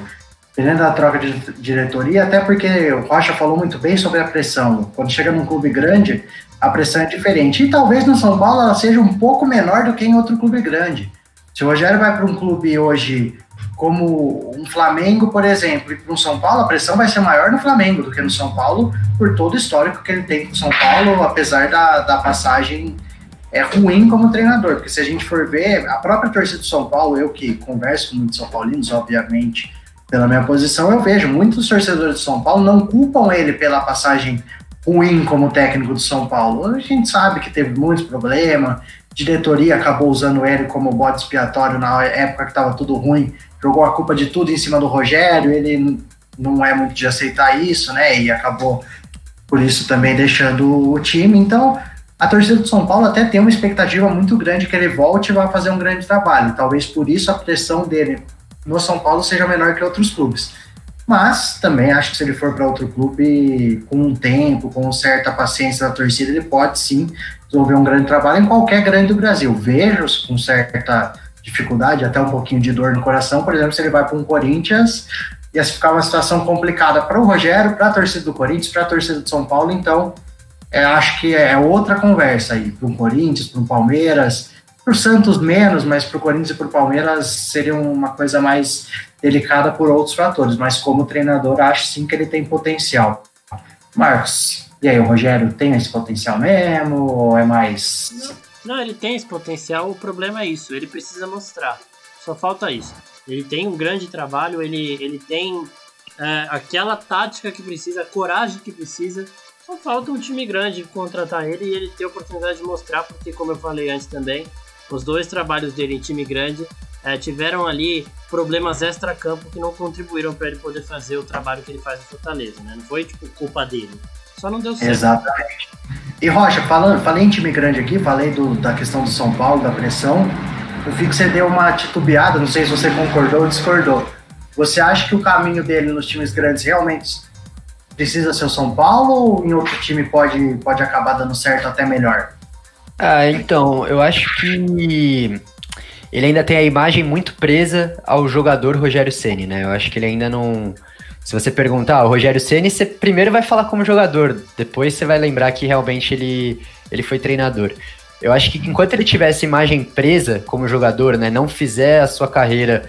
Dependendo da troca de diretoria, até porque o Rocha falou muito bem sobre a pressão. Quando chega num clube grande, a pressão é diferente. E talvez no São Paulo ela seja um pouco menor do que em outro clube grande. Se o Rogério vai para um clube hoje como um Flamengo, por exemplo, e para um São Paulo, a pressão vai ser maior no Flamengo do que no São Paulo, por todo o histórico que ele tem com o São Paulo, apesar da passagem ruim como treinador, porque se a gente for ver, a própria torcida do São Paulo, eu que converso com muitos São Paulinos, obviamente, pela minha posição, eu vejo muitos torcedores do São Paulo não culpam ele pela passagem ruim como técnico do São Paulo. A gente sabe que teve muitos problemas, diretoria acabou usando ele como bode expiatório na época que estava tudo ruim, jogou a culpa de tudo em cima do Rogério, ele não é muito de aceitar isso, né, e acabou por isso também deixando o time. Então a torcida do São Paulo até tem uma expectativa muito grande que ele volte e vá fazer um grande trabalho, talvez por isso a pressão dele no São Paulo seja menor que outros clubes. Mas também acho que se ele for para outro clube, com um tempo, com certa paciência da torcida, ele pode sim desenvolver um grande trabalho em qualquer grande do Brasil. Vejo com certa dificuldade, até um pouquinho de dor no coração, por exemplo, se ele vai para um Corinthians, ia ficar uma situação complicada para o Rogério, para a torcida do Corinthians, para a torcida do São Paulo. Então acho que é outra conversa aí, para um Corinthians, para um Palmeiras, para o Santos menos, mas para o Corinthians e para o Palmeiras seria uma coisa mais delicada por outros fatores, mas como treinador acho sim que ele tem potencial. Marcos, e aí, o Rogério tem esse potencial mesmo, ou é mais... Não, ele tem esse potencial, o problema é isso, ele precisa mostrar, só falta isso. Ele tem um grande trabalho, ele tem aquela tática que precisa, a coragem que precisa, só falta um time grande contratar ele e ele ter a oportunidade de mostrar, porque como eu falei antes também, os dois trabalhos dele em time grande tiveram ali problemas extra-campo que não contribuíram para ele poder fazer o trabalho que ele faz no Fortaleza, né? Não foi tipo culpa dele, só não deu certo. Exatamente. E Rocha, falei em time grande aqui, falei da questão do São Paulo, da pressão, eu vi que você deu uma titubeada, não sei se você concordou ou discordou. Você acha que o caminho dele nos times grandes realmente precisa ser o São Paulo ou em outro time pode acabar dando certo até melhor? Então, eu acho que ele ainda tem a imagem muito presa ao jogador Rogério Ceni, né? Eu acho que ele ainda não... Se você perguntar, o Rogério Ceni, você primeiro vai falar como jogador, depois você vai lembrar que realmente ele foi treinador. Eu acho que enquanto ele tiver essa imagem presa como jogador, né, não fizer a sua carreira,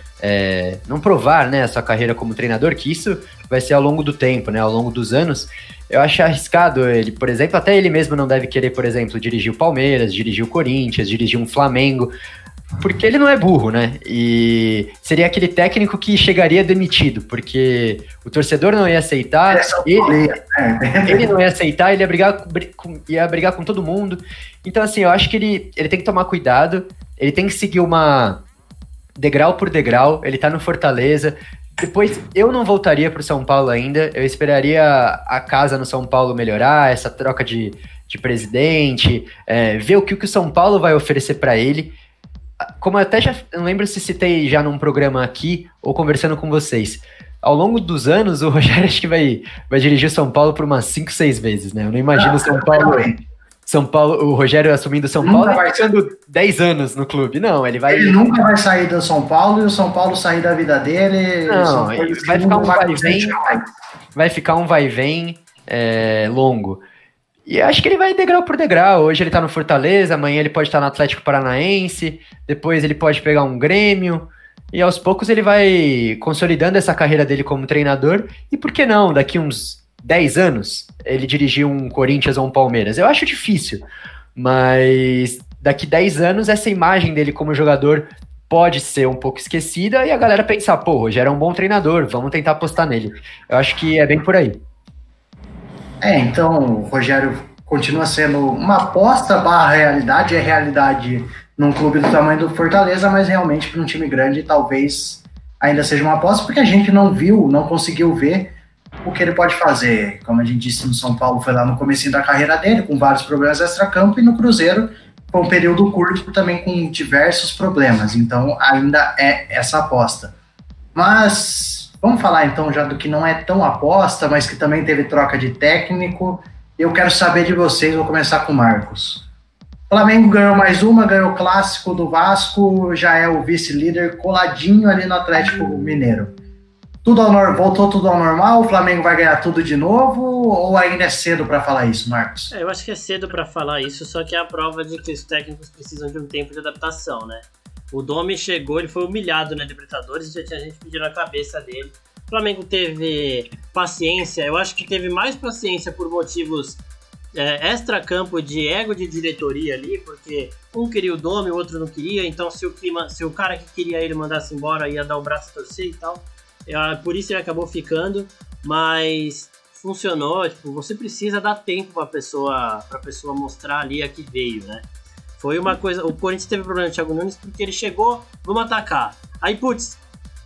não provar, né, a sua carreira como treinador, que isso vai ser ao longo do tempo, né, ao longo dos anos, eu acho arriscado ele, por exemplo, até ele mesmo não deve querer, por exemplo, dirigir o Palmeiras, dirigir o Corinthians, dirigir um Flamengo, porque ele não é burro, né? E seria aquele técnico que chegaria demitido, porque o torcedor não ia aceitar, ele não ia aceitar, ele ia brigar com todo mundo. Então, assim, eu acho que ele tem que tomar cuidado, ele tem que seguir degrau por degrau, ele tá no Fortaleza. Depois, eu não voltaria pro São Paulo ainda, eu esperaria a casa no São Paulo melhorar, essa troca de presidente, ver o que o São Paulo vai oferecer para ele. Como eu até já não lembro se citei já num programa aqui ou conversando com vocês, ao longo dos anos o Rogério acho que vai dirigir o São Paulo por umas 5, 6 vezes, né? Eu não imagino São Paulo, o Rogério assumindo São Paulo e ficando 10 anos no clube. Não, ele nunca vai sair do São Paulo e o São Paulo sair da vida dele. Não, vai ficar um vai-vem, vai ficar um vai-vem longo. E acho que ele vai degrau por degrau. Hoje ele tá no Fortaleza, amanhã ele pode estar no Atlético Paranaense, depois ele pode pegar um Grêmio, e aos poucos ele vai consolidando essa carreira dele como treinador, e por que não, daqui uns 10 anos, ele dirigir um Corinthians ou um Palmeiras? Eu acho difícil, mas daqui 10 anos essa imagem dele como jogador pode ser um pouco esquecida, e a galera pensar, pô, hoje era um bom treinador, vamos tentar apostar nele. Eu acho que é bem por aí. Então o Rogério continua sendo uma aposta / realidade, realidade num clube do tamanho do Fortaleza, mas realmente para um time grande talvez ainda seja uma aposta, porque a gente não conseguiu ver o que ele pode fazer. Como a gente disse, no São Paulo foi lá no comecinho da carreira dele, com vários problemas extra-campo, e no Cruzeiro foi um período curto também com diversos problemas, então ainda é essa aposta. Mas vamos falar então já do que não é tão aposta, mas que também teve troca de técnico. Eu quero saber de vocês, vou começar com o Marcos. O Flamengo ganhou mais uma, ganhou o clássico do Vasco, já é o vice-líder coladinho ali no Atlético Mineiro. Voltou tudo ao normal? O Flamengo vai ganhar tudo de novo ou ainda é cedo para falar isso, Marcos? Eu acho que é cedo para falar isso, só que é a prova de que os técnicos precisam de um tempo de adaptação, né? O Domi chegou, ele foi humilhado na Libertadores e já tinha gente pedindo a cabeça dele. O Flamengo teve paciência, eu acho que teve mais paciência por motivos extra-campo de ego de diretoria ali, porque um queria o Domi, o outro não queria, então se o cara que queria ele mandasse embora ia dar o braço a torcer e tal. Por isso ele acabou ficando, mas funcionou. Tipo, você precisa dar tempo pra pessoa mostrar ali a que veio, né? Foi uma coisa. O Corinthians teve problema com o Thiago Nunes porque ele chegou, vamos atacar. Aí, putz,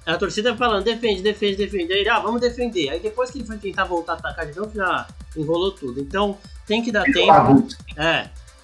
a torcida falando, defende. Aí ele, vamos defender. Aí depois que ele foi tentar voltar a atacar de novo, já enrolou tudo. Então, tem que dar tempo.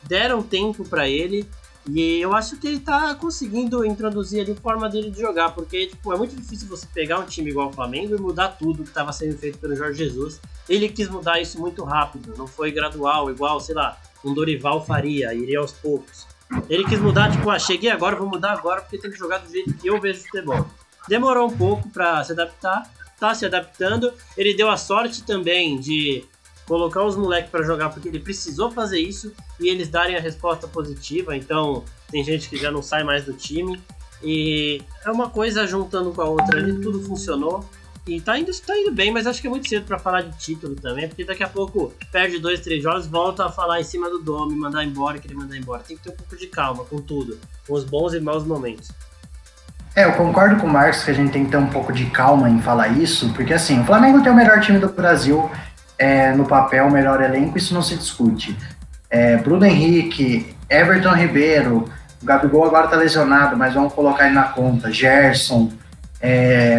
Deram tempo pra ele. E eu acho que ele tá conseguindo introduzir ali a forma dele de jogar, porque tipo, é muito difícil você pegar um time igual o Flamengo e mudar tudo que estava sendo feito pelo Jorge Jesus. Ele quis mudar isso muito rápido, não foi gradual, igual, sei lá, um Dorival faria, iria aos poucos. Ele quis mudar, tipo, cheguei agora, vou mudar agora porque tem que jogar do jeito que eu vejo futebol. Demorou um pouco para se adaptar, tá se adaptando. Ele deu a sorte também de colocar os moleques para jogar porque ele precisou fazer isso e eles darem a resposta positiva. Então tem gente que já não sai mais do time e é uma coisa juntando com a outra ali, tudo funcionou e tá indo bem, mas acho que é muito cedo para falar de título também, porque daqui a pouco perde 2, 3 jogos, volta a falar em cima do Domi, mandar embora, querer mandar embora. Tem que ter um pouco de calma com tudo, com os bons e maus momentos. Eu concordo com o Marcos que a gente tem que ter um pouco de calma em falar isso, porque assim, o Flamengo tem o melhor time do Brasil, no papel, o melhor elenco, isso não se discute. Bruno Henrique, Everton Ribeiro, o Gabigol agora tá lesionado, mas vamos colocar ele na conta, Gerson,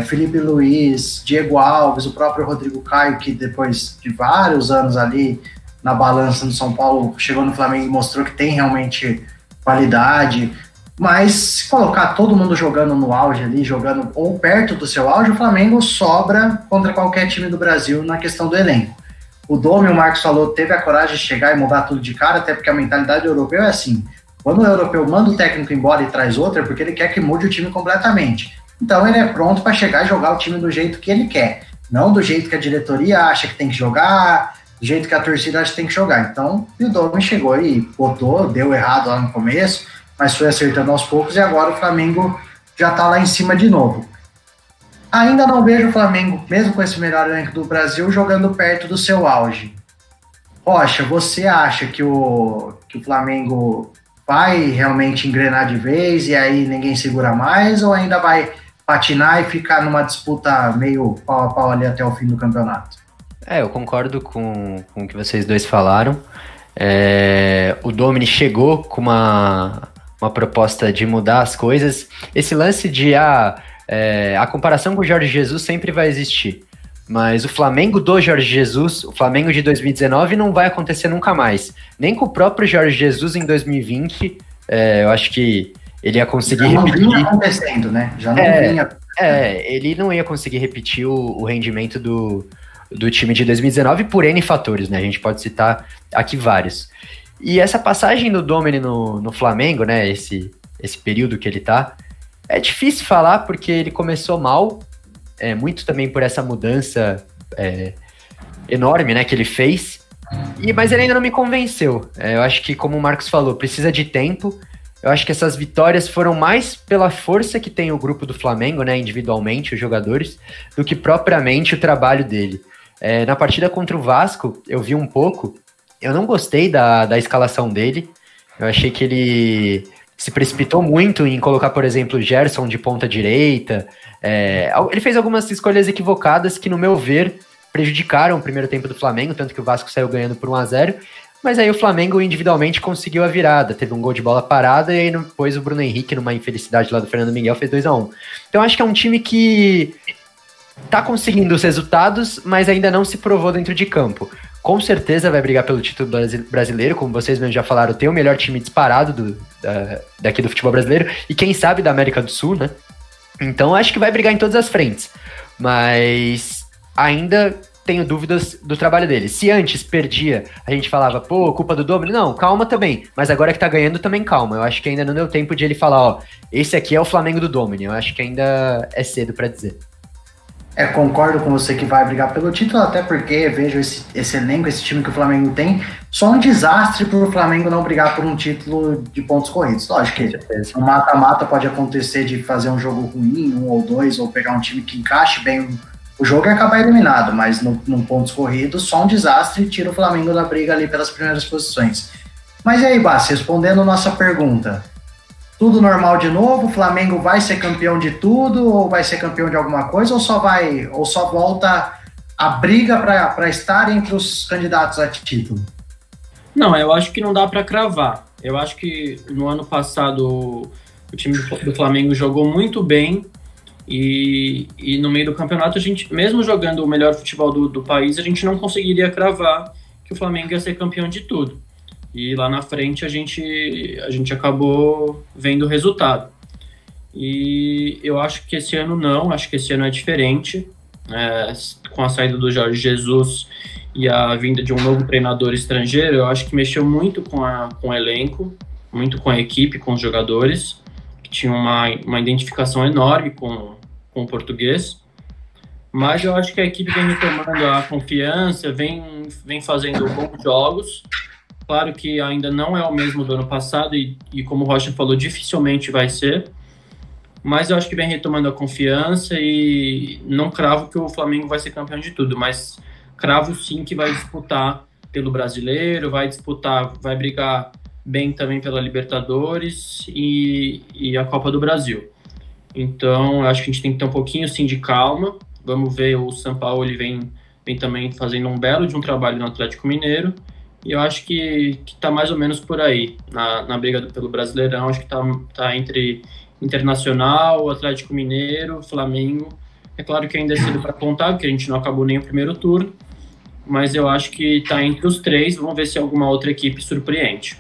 Felipe Luiz, Diego Alves, o próprio Rodrigo Caio, que depois de vários anos ali na balança no São Paulo, chegou no Flamengo e mostrou que tem realmente qualidade. Mas se colocar todo mundo jogando no auge ali, jogando ou perto do seu auge, o Flamengo sobra contra qualquer time do Brasil na questão do elenco. O Domi, o Marcos falou, teve a coragem de chegar e mudar tudo de cara, até porque a mentalidade do europeu é assim. Quando o europeu manda o técnico embora e traz outro, é porque ele quer que mude o time completamente. Então ele é pronto para chegar e jogar o time do jeito que ele quer. Não do jeito que a diretoria acha que tem que jogar, do jeito que a torcida acha que tem que jogar. Então, o Domi chegou e botou, deu errado lá no começo, mas foi acertando aos poucos e agora o Flamengo já está lá em cima de novo. Ainda não vejo o Flamengo, mesmo com esse melhor elenco do Brasil, jogando perto do seu auge. Rocha, você acha que o Flamengo vai realmente engrenar de vez e aí ninguém segura mais, ou ainda vai patinar e ficar numa disputa meio pau a pau ali até o fim do campeonato? Eu concordo com o que vocês dois falaram. O Domini chegou com uma proposta de mudar as coisas. Esse lance de a comparação com o Jorge Jesus sempre vai existir, mas o Flamengo do Jorge Jesus, o Flamengo de 2019 não vai acontecer nunca mais, nem com o próprio Jorge Jesus em 2020. Eu acho que ele ia conseguir repetir. Já não vinha acontecendo, né? Ele não ia conseguir repetir o rendimento do time de 2019 por N fatores, né? A gente pode citar aqui vários. E essa passagem do Domini no Flamengo, né? Esse período que ele tá, é difícil falar porque ele começou mal, muito também por essa mudança enorme, né, que ele fez, mas ele ainda não me convenceu. Eu acho que, como o Marcos falou, precisa de tempo. Eu acho que essas vitórias foram mais pela força que tem o grupo do Flamengo, né, individualmente, os jogadores, do que propriamente o trabalho dele. Na partida contra o Vasco, eu vi um pouco, eu não gostei da escalação dele, eu achei que ele se precipitou muito em colocar, por exemplo, o Gerson de ponta direita. Ele fez algumas escolhas equivocadas que, no meu ver, prejudicaram o primeiro tempo do Flamengo, tanto que o Vasco saiu ganhando por 1-0, mas aí o Flamengo individualmente conseguiu a virada, teve um gol de bola parada e aí depois o Bruno Henrique, numa infelicidade lá do Fernando Miguel, fez 2-1. Então acho que é um time que tá conseguindo os resultados, mas ainda não se provou dentro de campo. Com certeza vai brigar pelo título brasileiro, como vocês mesmo já falaram, tem o melhor time disparado daqui do futebol brasileiro, e quem sabe da América do Sul, né? Então acho que vai brigar em todas as frentes, mas ainda tenho dúvidas do trabalho dele. Se antes perdia, a gente falava, culpa do Domini, não, calma também, mas agora que tá ganhando também calma. Eu acho que ainda não deu tempo de ele falar, esse aqui é o Flamengo do Domini. Eu acho que ainda é cedo pra dizer. Concordo com você que vai brigar pelo título, até porque vejo esse elenco, esse time que o Flamengo tem, só um desastre para o Flamengo não brigar por um título de pontos corridos. Lógico que no mata-mata pode acontecer de fazer um jogo ruim, 1 ou 2, ou pegar um time que encaixe bem o jogo e acabar eliminado, mas no pontos corridos, só um desastre tira o Flamengo da briga ali pelas primeiras posições. Mas e aí, Bassi, respondendo nossa pergunta, tudo normal de novo? O Flamengo vai ser campeão de tudo ou vai ser campeão de alguma coisa ou só volta a briga para estar entre os candidatos a título? Não, eu acho que não dá para cravar. Eu acho que no ano passado o time do Flamengo jogou muito bem e no meio do campeonato a gente, mesmo jogando o melhor futebol do país, a gente não conseguiria cravar que o Flamengo ia ser campeão de tudo. E lá na frente a gente acabou vendo o resultado. E eu acho que esse ano não, acho que esse ano é diferente. Com a saída do Jorge Jesus e a vinda de um novo treinador estrangeiro, eu acho que mexeu muito com o elenco, muito com a equipe, com os jogadores, que tinham uma identificação enorme com o português. Mas eu acho que a equipe vem retomando a confiança, vem fazendo bons jogos. Claro que ainda não é o mesmo do ano passado e como o Rocha falou, dificilmente vai ser. Mas eu acho que vem retomando a confiança e não cravo que o Flamengo vai ser campeão de tudo, mas cravo sim que vai disputar pelo Brasileiro, vai brigar bem também pela Libertadores e a Copa do Brasil. Então, eu acho que a gente tem que ter um pouquinho sim de calma. Vamos ver, o São Paulo ele vem também fazendo um belo de um trabalho no Atlético Mineiro. E eu acho que tá mais ou menos por aí, na briga pelo Brasileirão. Acho que tá entre Internacional, Atlético Mineiro, Flamengo. É claro que ainda é cedo para contar, porque a gente não acabou nem o primeiro turno, mas eu acho que tá entre os três. Vamos ver se alguma outra equipe surpreende.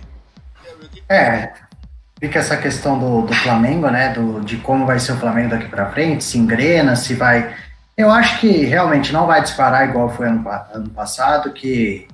Fica essa questão do Flamengo, né, de como vai ser o Flamengo daqui para frente, se engrena, se vai... Eu acho que realmente não vai disparar igual foi ano passado, que...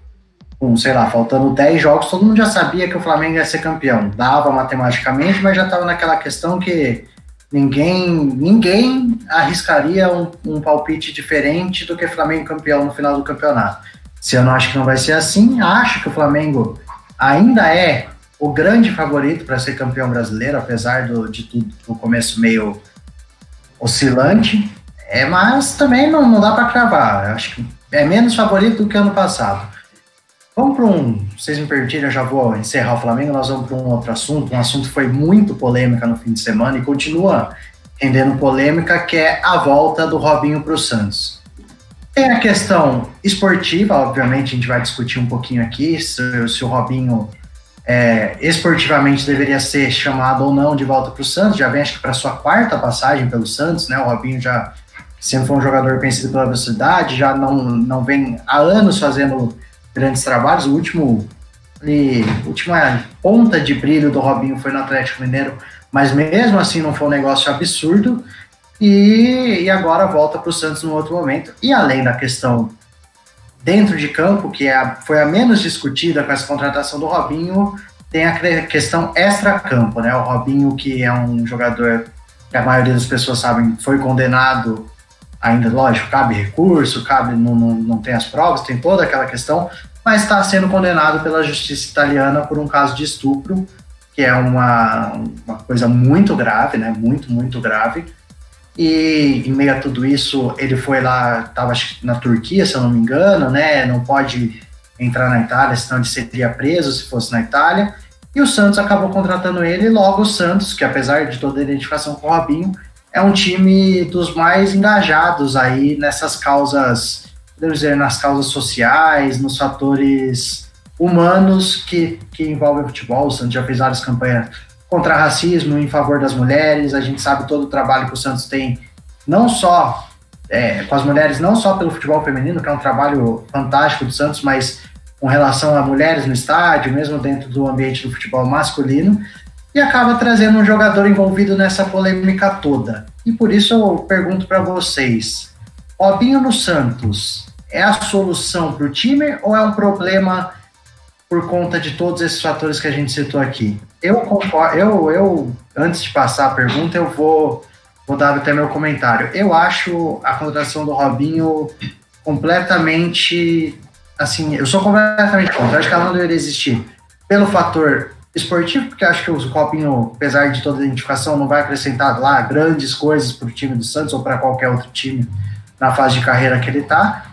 faltando 10 jogos, todo mundo já sabia que o Flamengo ia ser campeão. Dava matematicamente, mas já estava naquela questão que ninguém arriscaria um palpite diferente do que Flamengo campeão no final do campeonato. Esse ano acho que não vai ser assim. Acho que o Flamengo ainda é o grande favorito para ser campeão brasileiro, apesar de tudo, do começo meio oscilante. Mas também não dá para cravar. Acho que é menos favorito do que ano passado. Vamos para vocês me permitirem, eu já vou encerrar o Flamengo, nós vamos para um outro assunto, um assunto que foi muito polêmica no fim de semana e continua rendendo polêmica, que é a volta do Robinho para o Santos. Tem a questão esportiva, obviamente a gente vai discutir um pouquinho aqui, se o Robinho esportivamente deveria ser chamado ou não de volta para o Santos, já vem acho que para sua 4ª passagem pelo Santos, né? O Robinho já sempre foi um jogador conhecido pela velocidade, já não vem há anos fazendo grandes trabalhos. A última ponta de brilho do Robinho foi no Atlético Mineiro, mas mesmo assim não foi um negócio absurdo, e agora volta para o Santos num outro momento. E além da questão dentro de campo, que foi a menos discutida com essa contratação do Robinho, tem a questão extra-campo, né? O Robinho, que é um jogador que a maioria das pessoas sabem, foi condenado. Ainda, lógico, cabe recurso, não tem as provas, tem toda aquela questão, mas está sendo condenado pela justiça italiana por um caso de estupro, que é uma coisa muito grave, né? Muito, muito grave. E em meio a tudo isso, ele foi lá, estava na Turquia, se eu não me engano, né? Não pode entrar na Itália, senão ele seria preso se fosse na Itália. E o Santos acabou contratando ele, e logo o Santos, que apesar de toda a identificação com o Robinho, é um time dos mais engajados aí nessas causas, podemos dizer, nas causas sociais, nos fatores humanos que envolvem o futebol. O Santos já fez várias campanhas contra racismo, em favor das mulheres. A gente sabe todo o trabalho que o Santos tem, não só com as mulheres, não só pelo futebol feminino, que é um trabalho fantástico do Santos, mas com relação a mulheres no estádio, mesmo dentro do ambiente do futebol masculino. E acaba trazendo um jogador envolvido nessa polêmica toda. E por isso eu pergunto para vocês, Robinho no Santos é a solução para o time ou é um problema por conta de todos esses fatores que a gente citou aqui? Eu concordo, antes de passar a pergunta, eu vou vou dar até meu comentário. Eu acho a contratação do Robinho completamente, assim, eu sou completamente contra. Acho que ela não deveria existir pelo fator esportivo, porque acho que o Robinho, apesar de toda a identificação, não vai acrescentar lá grandes coisas para o time do Santos ou para qualquer outro time na fase de carreira que ele está.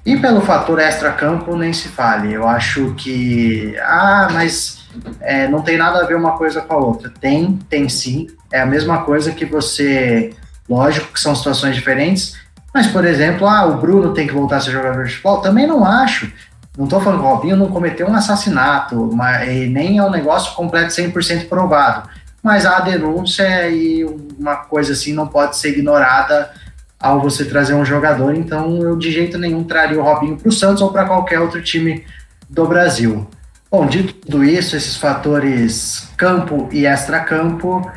E pelo fator extra-campo, nem se fale. Eu acho que, mas não tem nada a ver uma coisa com a outra. Tem sim. É a mesma coisa que você, lógico que são situações diferentes, mas, por exemplo, o Bruno tem que voltar a ser jogador de futebol. Também não acho. Não estou falando que o Robinho não cometeu um assassinato, e nem é um negócio completo 100% provado. Mas há denúncia e uma coisa assim não pode ser ignorada ao você trazer um jogador. Então, eu de jeito nenhum traria o Robinho para o Santos ou para qualquer outro time do Brasil. Bom, dito tudo isso, esses fatores campo e extracampo,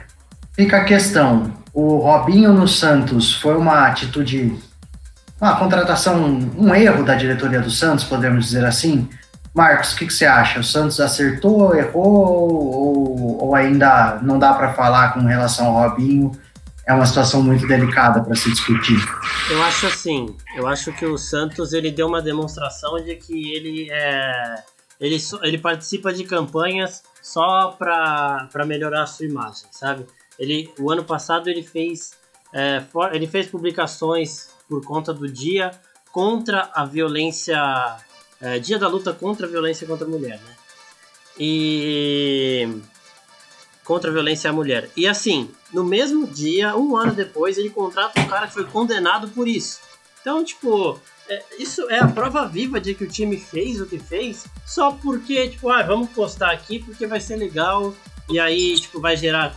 fica a questão. O Robinho no Santos foi uma atitude, uma contratação, um erro da diretoria do Santos, podemos dizer assim? Marcos, o que você acha? O Santos acertou, errou ou ainda não dá para falar com relação ao Robinho? É uma situação muito delicada para se discutir. Eu acho assim, eu acho que o Santos ele deu uma demonstração de que ele participa de campanhas só para melhorar a sua imagem, sabe? O ano passado ele fez publicações por conta do dia contra a violência, dia da luta contra a violência contra a mulher, né? E contra a violência à mulher. E assim, no mesmo dia, um ano depois, ele contrata um cara que foi condenado por isso. Então, tipo, isso é a prova viva de que o time fez o que fez só porque, tipo, vamos postar aqui porque vai ser legal e aí, tipo, vai gerar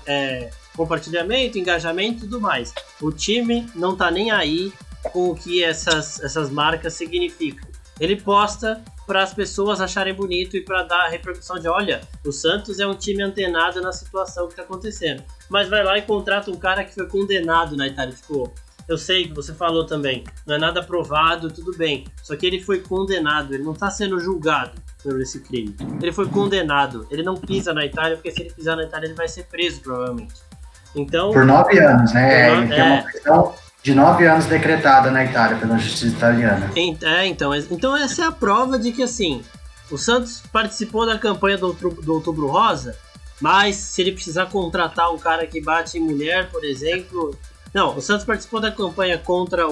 compartilhamento, engajamento e tudo mais. O time não tá nem aí com o que essas marcas significam. Ele posta para as pessoas acharem bonito e para dar a repercussão de, olha, o Santos é um time antenado na situação que está acontecendo. Mas vai lá e contrata um cara que foi condenado na Itália. Tipo, eu sei que você falou também, não é nada provado, tudo bem. Só que ele foi condenado, ele não está sendo julgado por esse crime. Ele foi condenado, ele não pisa na Itália, porque se ele pisar na Itália ele vai ser preso, provavelmente. Então, por 9 anos, né? Ele tem uma questão de 9 anos decretada na Itália pela justiça italiana. Então essa é a prova de que, assim, o Santos participou da campanha do Outubro Rosa, mas se ele precisar contratar um cara que bate em mulher, por exemplo... Não, o Santos participou da campanha contra a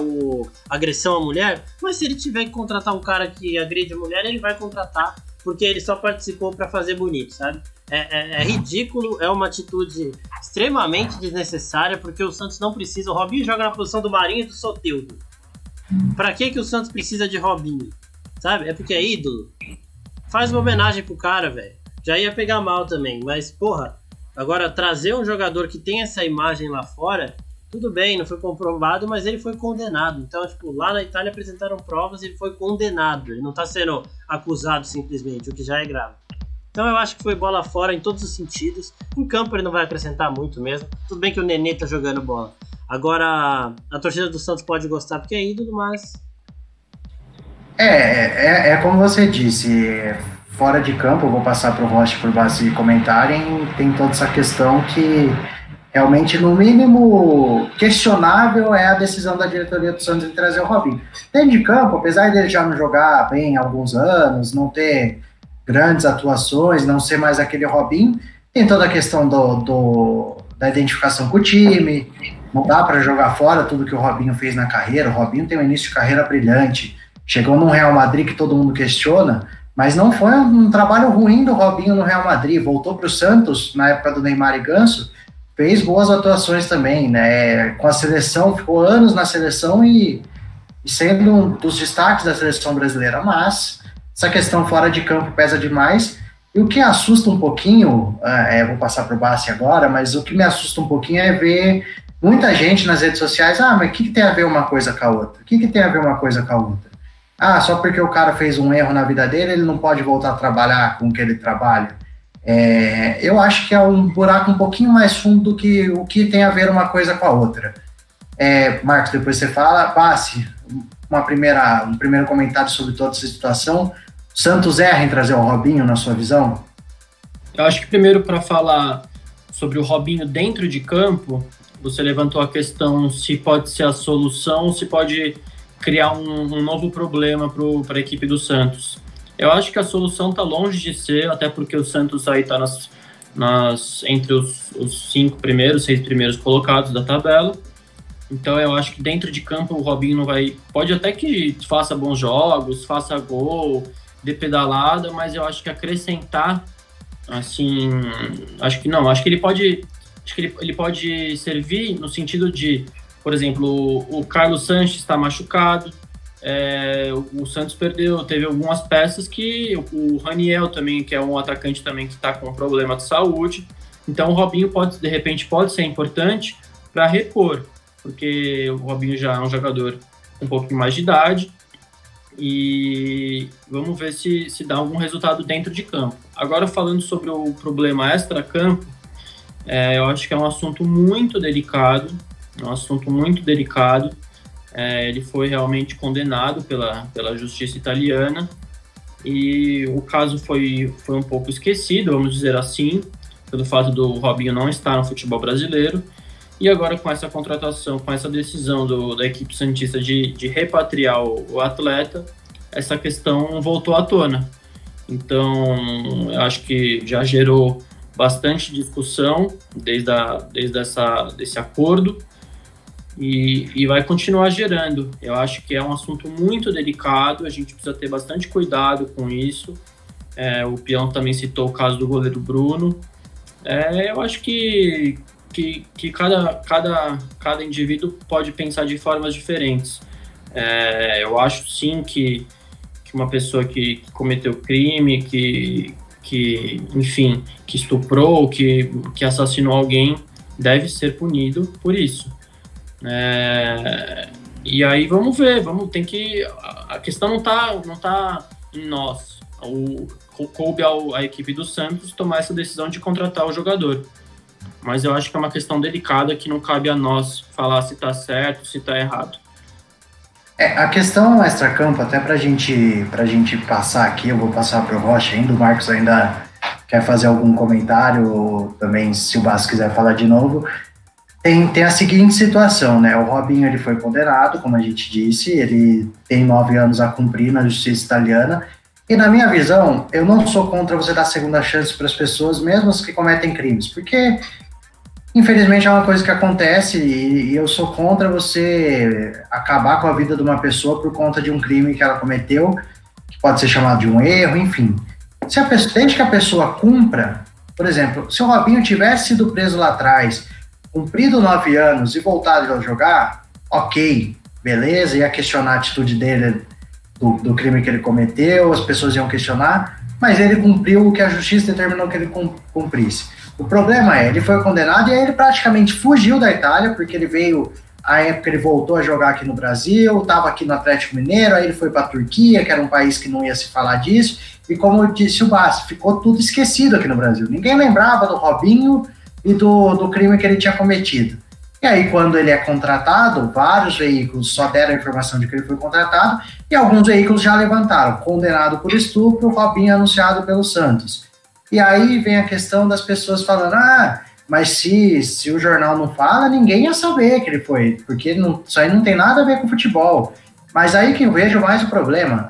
agressão à mulher, mas se ele tiver que contratar um cara que agride a mulher, ele vai contratar, porque ele só participou para fazer bonito, sabe? É ridículo, é uma atitude extremamente desnecessária, porque o Santos não precisa. O Robinho joga na posição do Marinho e do Soteldo. Pra que o Santos precisa de Robinho? Sabe? É porque é ídolo. Faz uma homenagem pro cara, velho. Já ia pegar mal também, mas, porra, agora trazer um jogador que tem essa imagem lá fora, tudo bem, não foi comprovado, mas ele foi condenado. Então, tipo, lá na Itália apresentaram provas e ele foi condenado. Ele não tá sendo acusado simplesmente, o que já é grave. Então eu acho que foi bola fora em todos os sentidos. Em campo ele não vai acrescentar muito mesmo. Tudo bem que o Nenê tá jogando bola. Agora, a torcida do Santos pode gostar porque é ídolo, mas... É como você disse, fora de campo, eu vou passar pro Rocha e pro Bassi comentarem, tem toda essa questão que realmente, no mínimo, questionável é a decisão da diretoria do Santos de trazer o Robinho. Dentro de campo, apesar dele já não jogar bem há alguns anos, não ter grandes atuações, não ser mais aquele Robinho, tem toda a questão da identificação com o time, não dá para jogar fora tudo que o Robinho fez na carreira. O Robinho tem um início de carreira brilhante, chegou no Real Madrid que todo mundo questiona, mas não foi um trabalho ruim do Robinho no Real Madrid, voltou para o Santos na época do Neymar e Ganso, fez boas atuações também, né? Com a seleção, ficou anos na seleção e sendo um dos destaques da seleção brasileira, mas essa questão fora de campo pesa demais. E o que assusta um pouquinho, vou passar para o Bassi agora, mas o que me assusta um pouquinho é ver muita gente nas redes sociais, mas o que tem a ver uma coisa com a outra? O que tem a ver uma coisa com a outra? Só porque o cara fez um erro na vida dele, ele não pode voltar a trabalhar com o que ele trabalha. Eu acho que é um buraco um pouquinho mais fundo do que o que tem a ver uma coisa com a outra. Marcos, depois você fala. Bassi, um primeiro comentário sobre toda essa situação. Santos erra em trazer o Robinho, na sua visão? Eu acho que primeiro, para falar sobre o Robinho dentro de campo, você levantou a questão se pode ser a solução, se pode criar um novo problema para a equipe do Santos. Eu acho que a solução está longe de ser, até porque o Santos aí está entre os 6 primeiros colocados da tabela. Então eu acho que dentro de campo o Robinho não vai... Pode até que faça bons jogos, faça gol, dê pedalada, mas eu acho que acrescentar, assim... Acho que ele pode servir no sentido de, por exemplo, o Carlos Sanches está machucado, o Santos teve algumas peças que o Raniel também, que é um atacante também que está com problema de saúde, então o Robinho de repente pode ser importante para repor, porque o Robinho já é um jogador com um pouquinho mais de idade e vamos ver se dá algum resultado dentro de campo. Agora falando sobre o problema extra-campo, eu acho que é um assunto muito delicado, ele foi realmente condenado pela justiça italiana e o caso foi um pouco esquecido, vamos dizer assim, pelo fato do Robinho não estar no futebol brasileiro, e agora com essa contratação, com essa decisão da equipe santista de repatriar o atleta, essa questão voltou à tona. Então, eu acho que já gerou bastante discussão desde esse acordo e vai continuar gerando. Eu acho que é um assunto muito delicado, a gente precisa ter bastante cuidado com isso. O Peão também citou o caso do goleiro Bruno. Eu acho que cada indivíduo pode pensar de formas diferentes. Eu acho sim que uma pessoa que cometeu crime, que estuprou, que assassinou alguém, deve ser punido por isso. E aí vamos ver, a questão não tá em nós. Coube à equipe do Santos tomar essa decisão de contratar o jogador. Mas eu acho que é uma questão delicada que não cabe a nós falar se tá certo, se tá errado. A questão extra-campo, até pra gente passar aqui, eu vou passar pro Rocha ainda, o Marcos ainda quer fazer algum comentário, ou também se o Bastos quiser falar de novo, tem a seguinte situação, né? O Robinho ele foi condenado, como a gente disse, ele tem 9 anos a cumprir na justiça italiana, e na minha visão, eu não sou contra você dar segunda chance para as pessoas, mesmo as que cometem crimes, porque infelizmente é uma coisa que acontece e eu sou contra você acabar com a vida de uma pessoa por conta de um crime que ela cometeu, que pode ser chamado de um erro, enfim. Desde que a pessoa cumpra, por exemplo, se o Robinho tivesse sido preso lá atrás, cumprido 9 anos e voltado a jogar, ok, beleza, ia questionar a atitude dele do crime que ele cometeu, as pessoas iam questionar, mas ele cumpriu o que a justiça determinou que ele cumprisse. O problema ele foi condenado e aí ele praticamente fugiu da Itália, porque ele veio, à época ele voltou a jogar aqui no Brasil, estava aqui no Atlético Mineiro, aí ele foi para a Turquia, que era um país que não ia se falar disso, e como eu disse o Bastos, ficou tudo esquecido aqui no Brasil. Ninguém lembrava do Robinho e do crime que ele tinha cometido. E aí, quando ele é contratado, vários veículos só deram a informação de que ele foi contratado e alguns veículos já levantaram, condenado por estupro, Robinho anunciado pelo Santos. E aí vem a questão das pessoas falando, mas se o jornal não fala, ninguém ia saber que ele foi, porque isso aí não tem nada a ver com futebol. Mas aí que eu vejo mais o problema,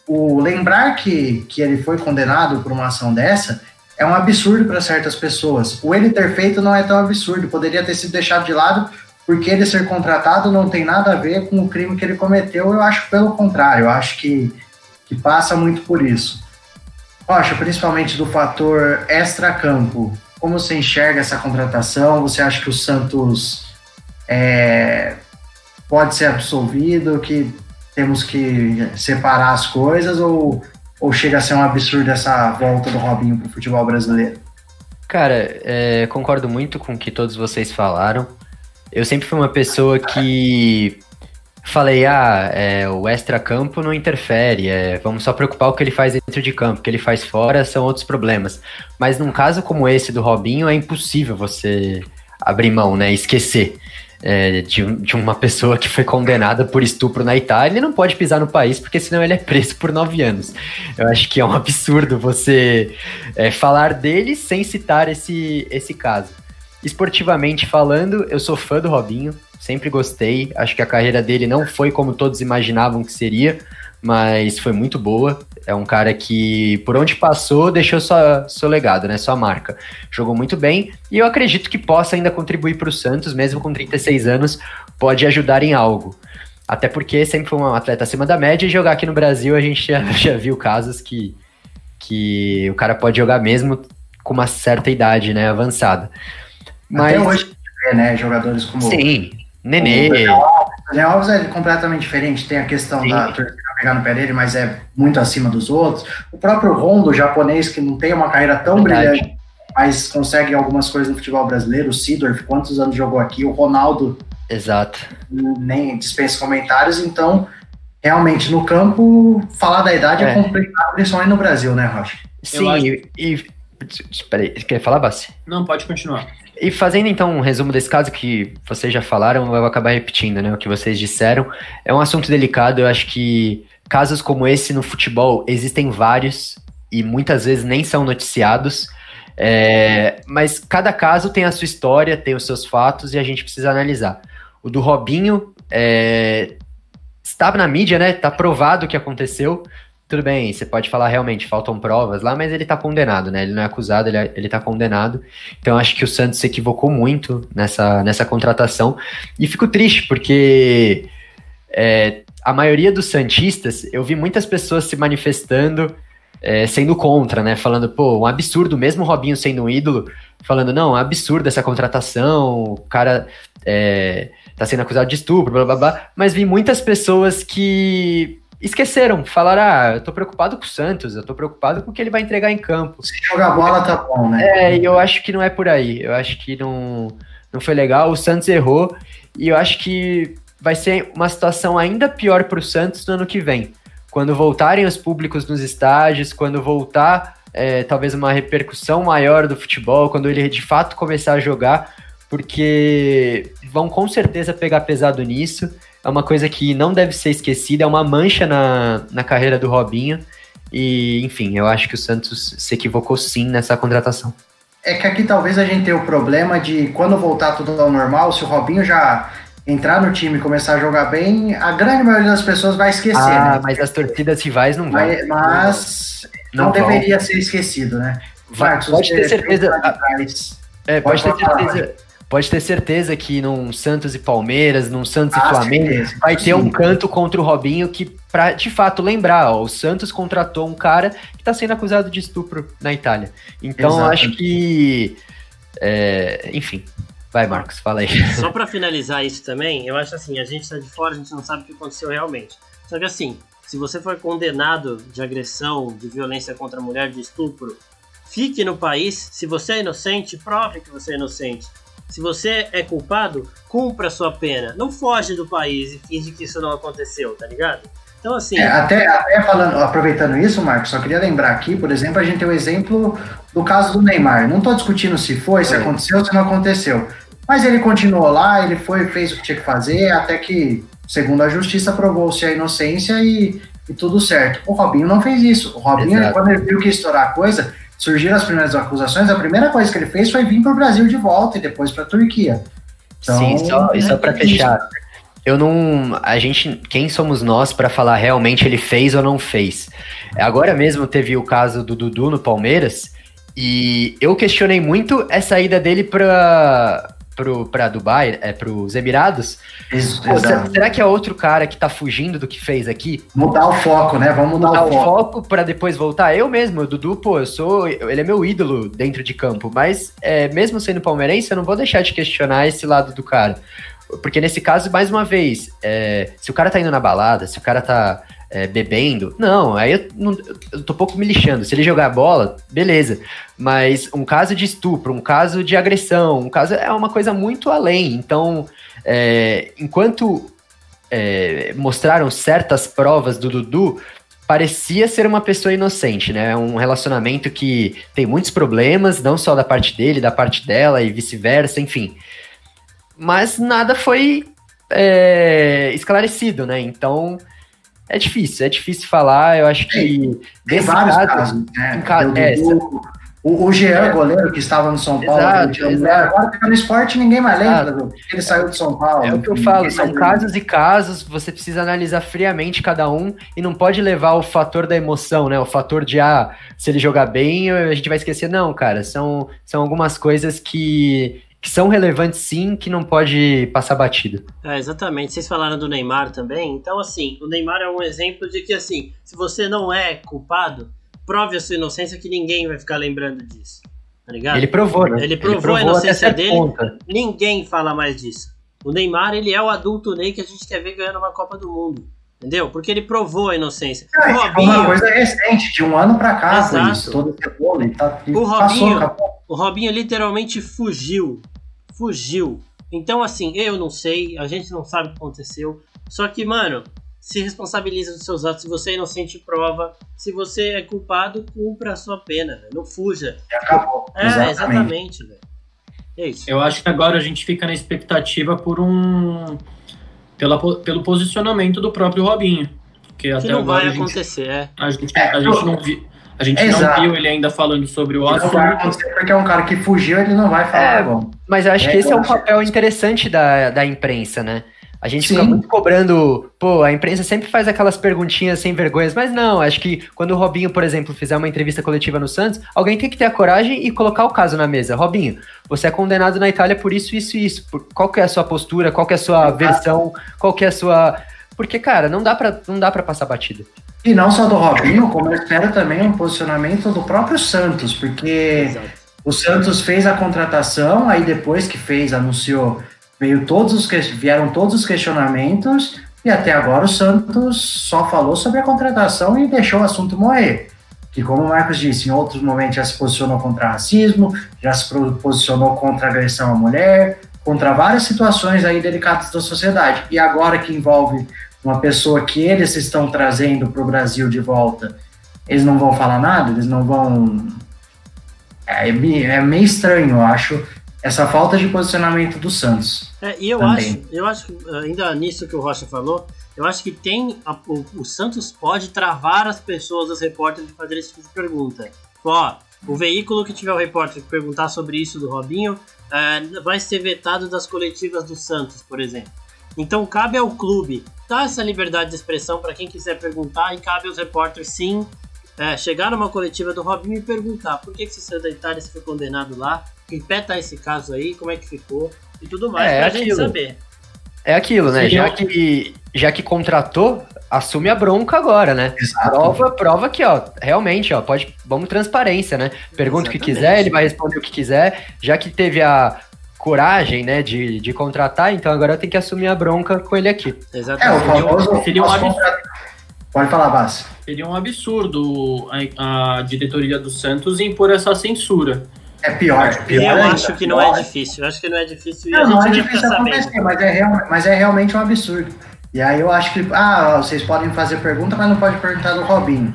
o lembrar que ele foi condenado por uma ação dessa, é um absurdo para certas pessoas. O ele ter feito não é tão absurdo, poderia ter sido deixado de lado, porque ele ser contratado não tem nada a ver com o crime que ele cometeu. Eu acho pelo contrário, eu acho que passa muito por isso. Rocha, principalmente do fator extra-campo, como você enxerga essa contratação? Você acha que o Santos pode ser absolvido, que temos que separar as coisas, ou chega a ser um absurdo essa volta do Robinho para o futebol brasileiro? Cara, concordo muito com o que todos vocês falaram. Eu sempre fui uma pessoa que falei, o extra-campo não interfere, vamos só preocupar o que ele faz dentro de campo, o que ele faz fora são outros problemas. Mas num caso como esse do Robinho, é impossível você abrir mão, né, esquecer de uma pessoa que foi condenada por estupro na Itália. Ele não pode pisar no país, porque senão ele é preso por 9 anos. Eu acho que é um absurdo você falar dele sem citar esse caso. esportivamente falando, eu sou fã do Robinho, sempre gostei, acho que a carreira dele não foi como todos imaginavam que seria, mas foi muito boa. É um cara que, por onde passou, deixou seu legado, né? Sua marca. Jogou muito bem e eu acredito que possa ainda contribuir para o Santos, mesmo com 36 anos, pode ajudar em algo. Até porque sempre foi um atleta acima da média e jogar aqui no Brasil a gente já viu casos que o cara pode jogar mesmo com uma certa idade, né? Avançada. Mas, até hoje, né? Jogadores como... Sim, Nenê. O Daniel Alves é completamente diferente, tem a questão da torcida pegar no pé dele, mas é muito acima dos outros. O próprio Rondo, japonês, que não tem uma carreira tão brilhante, mas consegue algumas coisas no futebol brasileiro. O Sidorf, quantos anos jogou aqui? O Ronaldo, exato, nem dispensa comentários. Então, realmente, no campo, falar da idade é complicado, principalmente no Brasil, né, Rocha? Sim, peraí, quer falar, Bassi? Não, pode continuar. E fazendo então um resumo desse caso que vocês já falaram, eu vou acabar repetindo, né, o que vocês disseram. É um assunto delicado, eu acho que casos como esse no futebol existem vários e muitas vezes nem são noticiados, mas cada caso tem a sua história, tem os seus fatos e a gente precisa analisar. O do Robinho estava na mídia, né, tá provado o que aconteceu. Tudo bem, você pode falar realmente, faltam provas lá, mas ele tá condenado, né? Ele não é acusado, ele tá condenado. Então acho que o Santos se equivocou muito nessa contratação. E fico triste, porque a maioria dos santistas, eu vi muitas pessoas se manifestando, sendo contra, né? Falando, pô, um absurdo, mesmo o Robinho sendo um ídolo, falando, não, é um absurdo essa contratação, o cara tá sendo acusado de estupro, blá blá blá. Mas vi muitas pessoas que esqueceram, falaram, eu tô preocupado com o Santos, eu tô preocupado com o que ele vai entregar em campo. Se jogar bola tá bom, né? E eu acho que não é por aí, eu acho que não foi legal, o Santos errou, e eu acho que vai ser uma situação ainda pior pro Santos no ano que vem, quando voltarem os públicos nos estádios, quando voltar talvez uma repercussão maior do futebol, quando ele de fato começar a jogar, porque vão com certeza pegar pesado nisso. É uma coisa que não deve ser esquecida, é uma mancha na carreira do Robinho. E, enfim, eu acho que o Santos se equivocou sim nessa contratação. É que aqui talvez a gente tenha o problema de quando voltar tudo ao normal, se o Robinho já entrar no time e começar a jogar bem, a grande maioria das pessoas vai esquecer, né? Mas as torcidas rivais não vão. Mas não deveria ser esquecido, né? Marcos, pode ter certeza. Pode ter certeza que num Santos e Palmeiras, num Santos e Flamengo, vai ter um canto contra o Robinho que, pra de fato lembrar, o Santos contratou um cara que tá sendo acusado de estupro na Itália. Então, eu acho que... enfim, vai, Marcos, fala aí. Só pra finalizar isso também, eu acho assim, a gente tá de fora, a gente não sabe o que aconteceu realmente. Só que assim, se você for condenado de agressão, de violência contra a mulher, de estupro, fique no país. Se você é inocente, prove que você é inocente. Se você é culpado, cumpra a sua pena. Não foge do país e finge que isso não aconteceu, tá ligado? Então, assim... até aproveitando isso, Marcos, só queria lembrar aqui, por exemplo, a gente tem o exemplo do caso do Neymar. Não tô discutindo se foi, se aconteceu, se não aconteceu. Mas ele continuou lá, ele fez o que tinha que fazer, até que, segundo a justiça, provou-se a inocência e tudo certo. O Robinho não fez isso. O Robinho, quando ele viu que ia estourar a coisa... Surgiram as primeiras acusações, a primeira coisa que ele fez foi vir para o Brasil de volta e depois para a Turquia. Então, sim, só para fechar. Quem somos nós para falar realmente ele fez ou não fez? Agora mesmo teve o caso do Dudu no Palmeiras e eu questionei muito essa ida dele para Dubai, para os Emirados. Será que é outro cara que tá fugindo do que fez aqui? Mudar o foco, né? Vamos mudar o foco para depois voltar. Eu mesmo, o Dudu, ele é meu ídolo dentro de campo, mas mesmo sendo palmeirense, eu não vou deixar de questionar esse lado do cara. Porque nesse caso, mais uma vez, se o cara tá indo na balada, se o cara tá bebendo, não, aí eu tô pouco me lixando. Se ele jogar bola, beleza. Mas um caso de estupro, um caso de agressão, um caso é uma coisa muito além. Então, enquanto mostraram certas provas do Dudu, parecia ser uma pessoa inocente, né? Um relacionamento que tem muitos problemas, não só da parte dele, da parte dela e vice-versa, enfim. Mas nada foi esclarecido, né? Então... É difícil falar, eu acho que... Tem vários casos, né? O Jean, goleiro, que estava no São Paulo, agora tá no Sport, ninguém mais lembra porque ele saiu de São Paulo. É o que eu falo, são casos e casos, você precisa analisar friamente cada um e não pode levar o fator da emoção, né? O fator de, se ele jogar bem, a gente vai esquecer. Não, cara, são algumas coisas que são relevantes sim, que não pode passar batido. Exatamente, vocês falaram do Neymar também, então assim, o Neymar é um exemplo de que assim, se você não é culpado, prove a sua inocência que ninguém vai ficar lembrando disso, tá ligado? Ele provou, né? Ele provou a inocência dele, ninguém fala mais disso. O Neymar, ele é o adulto Ney que a gente quer ver ganhando uma Copa do Mundo, entendeu? Porque ele provou a inocência. O Robinho, uma coisa recente, de um ano pra cá, exato. Isso, todo esse bolo, o Robinho literalmente fugiu. Então, assim, eu não sei, a gente não sabe o que aconteceu, só que, mano, se responsabiliza dos seus atos. Se você é inocente, prova. Se você é culpado, cumpra a sua pena, véio. Não fuja. Acabou. Exatamente, velho. É isso. Eu acho que agora a gente fica na expectativa pelo posicionamento do próprio Robinho. Porque até não agora vai acontecer, a gente não viu ele ainda falando sobre o assunto. Não vai acontecer porque é um cara que fugiu, ele não vai falar. Mas eu acho que esse é um papel interessante da imprensa, né? A gente fica muito cobrando, a imprensa sempre faz aquelas perguntinhas sem vergonhas, mas não, acho que quando o Robinho, por exemplo, fizer uma entrevista coletiva no Santos, alguém tem que ter a coragem e colocar o caso na mesa. Robinho, você é condenado na Itália por isso, isso e isso. Qual que é a sua postura, qual que é a sua versão, qual que é a sua... Porque, cara, não dá pra passar batida. E não só do Robinho, como eu espero também um posicionamento do próprio Santos, porque o Santos fez a contratação, aí depois que anunciou... Vieram todos os questionamentos e até agora o Santos só falou sobre a contratação e deixou o assunto morrer. Que, como o Marcos disse, em outros momentos já se posicionou contra racismo, já se posicionou contra agressão à mulher, contra várias situações aí delicadas da sociedade. E agora que envolve uma pessoa que eles estão trazendo para o Brasil de volta, eles não vão falar nada? Eles não vão... É meio estranho, eu acho, essa falta de posicionamento do Santos. E eu acho que, ainda nisso que o Rocha falou, eu acho que o Santos pode travar as pessoas, os repórteres, de fazer esse tipo de pergunta. O veículo que tiver o repórter que perguntar sobre isso do Robinho vai ser vetado das coletivas do Santos, por exemplo. Então cabe ao clube dar essa liberdade de expressão para quem quiser perguntar, e cabe aos repórteres sim chegar numa coletiva do Robinho e perguntar por que você saiu da Itália, você foi condenado lá, em pé tá esse caso aí, como é que ficou e tudo mais, pra gente saber. É aquilo, né? Já que contratou, assume a bronca agora, né? Prova que, realmente, vamos transparência, né? Pergunta o que quiser, ele vai responder o que quiser, já que teve a coragem, né, de contratar, então agora eu tenho que assumir a bronca com ele aqui. Exatamente. Seria um absurdo. Pode falar, Bassi. Seria um absurdo a diretoria do Santos impor essa censura. É pior. Eu acho que não é difícil. Eu acho que não é difícil. Não é difícil acontecer, mas é realmente um absurdo. E aí eu acho que, vocês podem fazer pergunta, mas não pode perguntar do Robinho.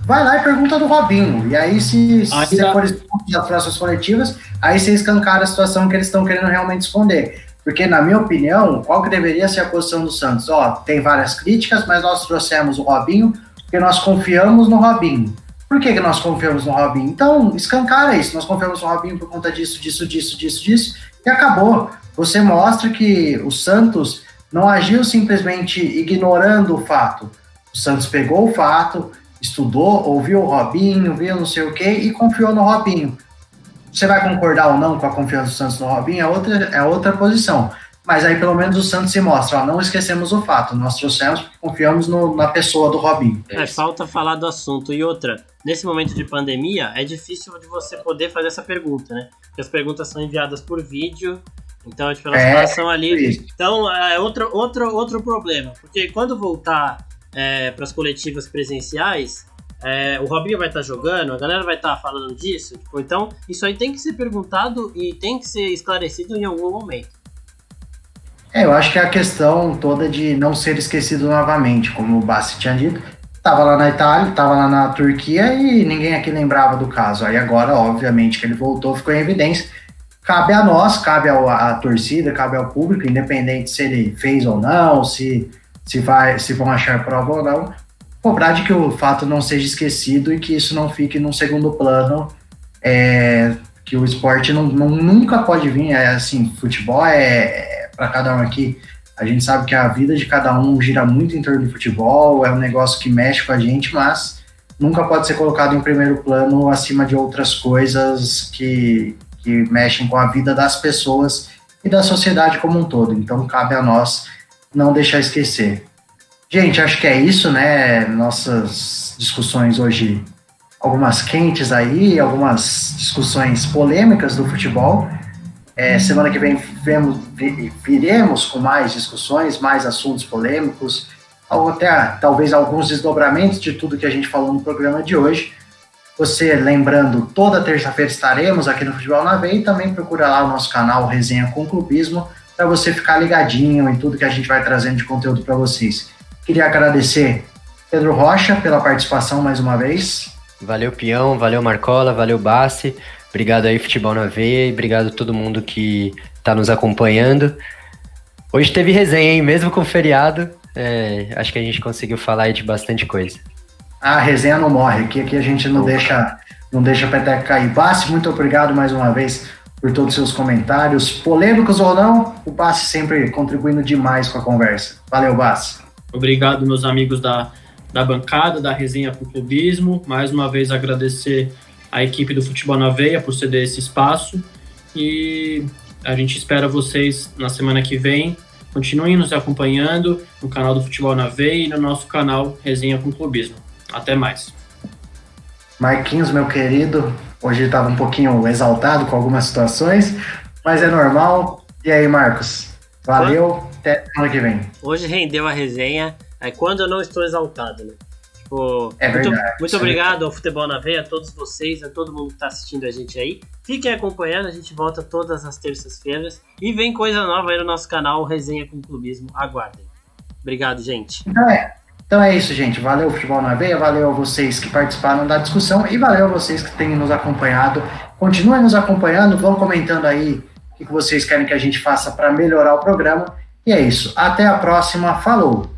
Vai lá e pergunta do Robinho. E aí, se for das próximas coletivas, aí você escancara a situação que eles estão querendo realmente esconder. Porque, na minha opinião, qual que deveria ser a posição do Santos? Tem várias críticas, mas nós trouxemos o Robinho porque nós confiamos no Robinho. Por que nós confiamos no Robinho? Então, escancara isso. Nós confiamos no Robinho por conta disso, e acabou. Você mostra que o Santos não agiu simplesmente ignorando o fato. O Santos pegou o fato, estudou, ouviu o Robinho, viu não sei o quê e confiou no Robinho. Você vai concordar ou não com a confiança do Santos no Robinho? É outra posição. Mas aí pelo menos o Santos se mostra, não esquecemos o fato, nós trouxemos porque confiamos na pessoa do Robinho. Falta falar do assunto. E outra, nesse momento de pandemia, é difícil de você poder fazer essa pergunta, né? Porque as perguntas são enviadas por vídeo, então pela situação ali. Isso. Então é outro problema, porque quando voltar para as coletivas presenciais, o Robinho vai estar jogando, a galera vai estar falando disso, então isso aí tem que ser perguntado e tem que ser esclarecido em algum momento. Eu acho que é a questão toda de não ser esquecido novamente, como o Bassi tinha dito, estava lá na Itália, estava lá na Turquia e ninguém aqui lembrava do caso. Aí agora, obviamente, que ele voltou, ficou em evidência. Cabe a nós, cabe à torcida, cabe ao público, independente se ele fez ou não, se vão achar prova ou não, cobrar de que o fato não seja esquecido e que isso não fique num segundo plano que o esporte nunca pode vir, assim, futebol para cada um aqui, a gente sabe que a vida de cada um gira muito em torno do futebol, é um negócio que mexe com a gente, mas nunca pode ser colocado em primeiro plano acima de outras coisas que mexem com a vida das pessoas e da sociedade como um todo. Então, cabe a nós não deixar esquecer. Gente, acho que é isso, né? Nossas discussões hoje, algumas quentes aí, algumas discussões polêmicas do futebol. Semana que vem viremos com mais discussões, mais assuntos polêmicos, até talvez alguns desdobramentos de tudo que a gente falou no programa de hoje. Você, lembrando, toda terça-feira estaremos aqui no Futebol na Veia, e também procura lá o nosso canal Resenha com Clubismo, para você ficar ligadinho em tudo que a gente vai trazendo de conteúdo para vocês. Queria agradecer Pedro Rocha pela participação mais uma vez. Valeu, Pião, valeu, Marcola, valeu, Bassi. Obrigado aí, Futebol na Veia, e obrigado a todo mundo que está nos acompanhando. Hoje teve resenha, hein? Mesmo com o feriado, acho que a gente conseguiu falar aí de bastante coisa. A resenha não morre, aqui a gente não deixa a peteca cair. Bassi, muito obrigado mais uma vez por todos os seus comentários, polêmicos ou não, o Bassi sempre contribuindo demais com a conversa. Valeu, Bassi. Obrigado, meus amigos da bancada, da Resenha com Clubismo. Mais uma vez agradecer a equipe do Futebol na Veia por ceder esse espaço, e a gente espera vocês na semana que vem. Continuem nos acompanhando no canal do Futebol na Veia e no nosso canal Resenha com Clubismo. Até mais. Marquinhos, meu querido, hoje ele estava um pouquinho exaltado com algumas situações, mas é normal. E aí, Marcos? Valeu, até semana que vem. Hoje rendeu a resenha, quando eu não estou exaltado, né? Muito obrigado ao Futebol na Veia, a todos vocês, a todo mundo que está assistindo a gente aí. Fiquem acompanhando, a gente volta todas as terças-feiras e vem coisa nova aí no nosso canal Resenha com Clubismo. Aguardem. Obrigado, gente. Então é isso, gente. Valeu, Futebol na Veia, valeu a vocês que participaram da discussão e valeu a vocês que têm nos acompanhado. Continuem nos acompanhando, vão comentando aí o que vocês querem que a gente faça para melhorar o programa. E é isso. Até a próxima. Falou!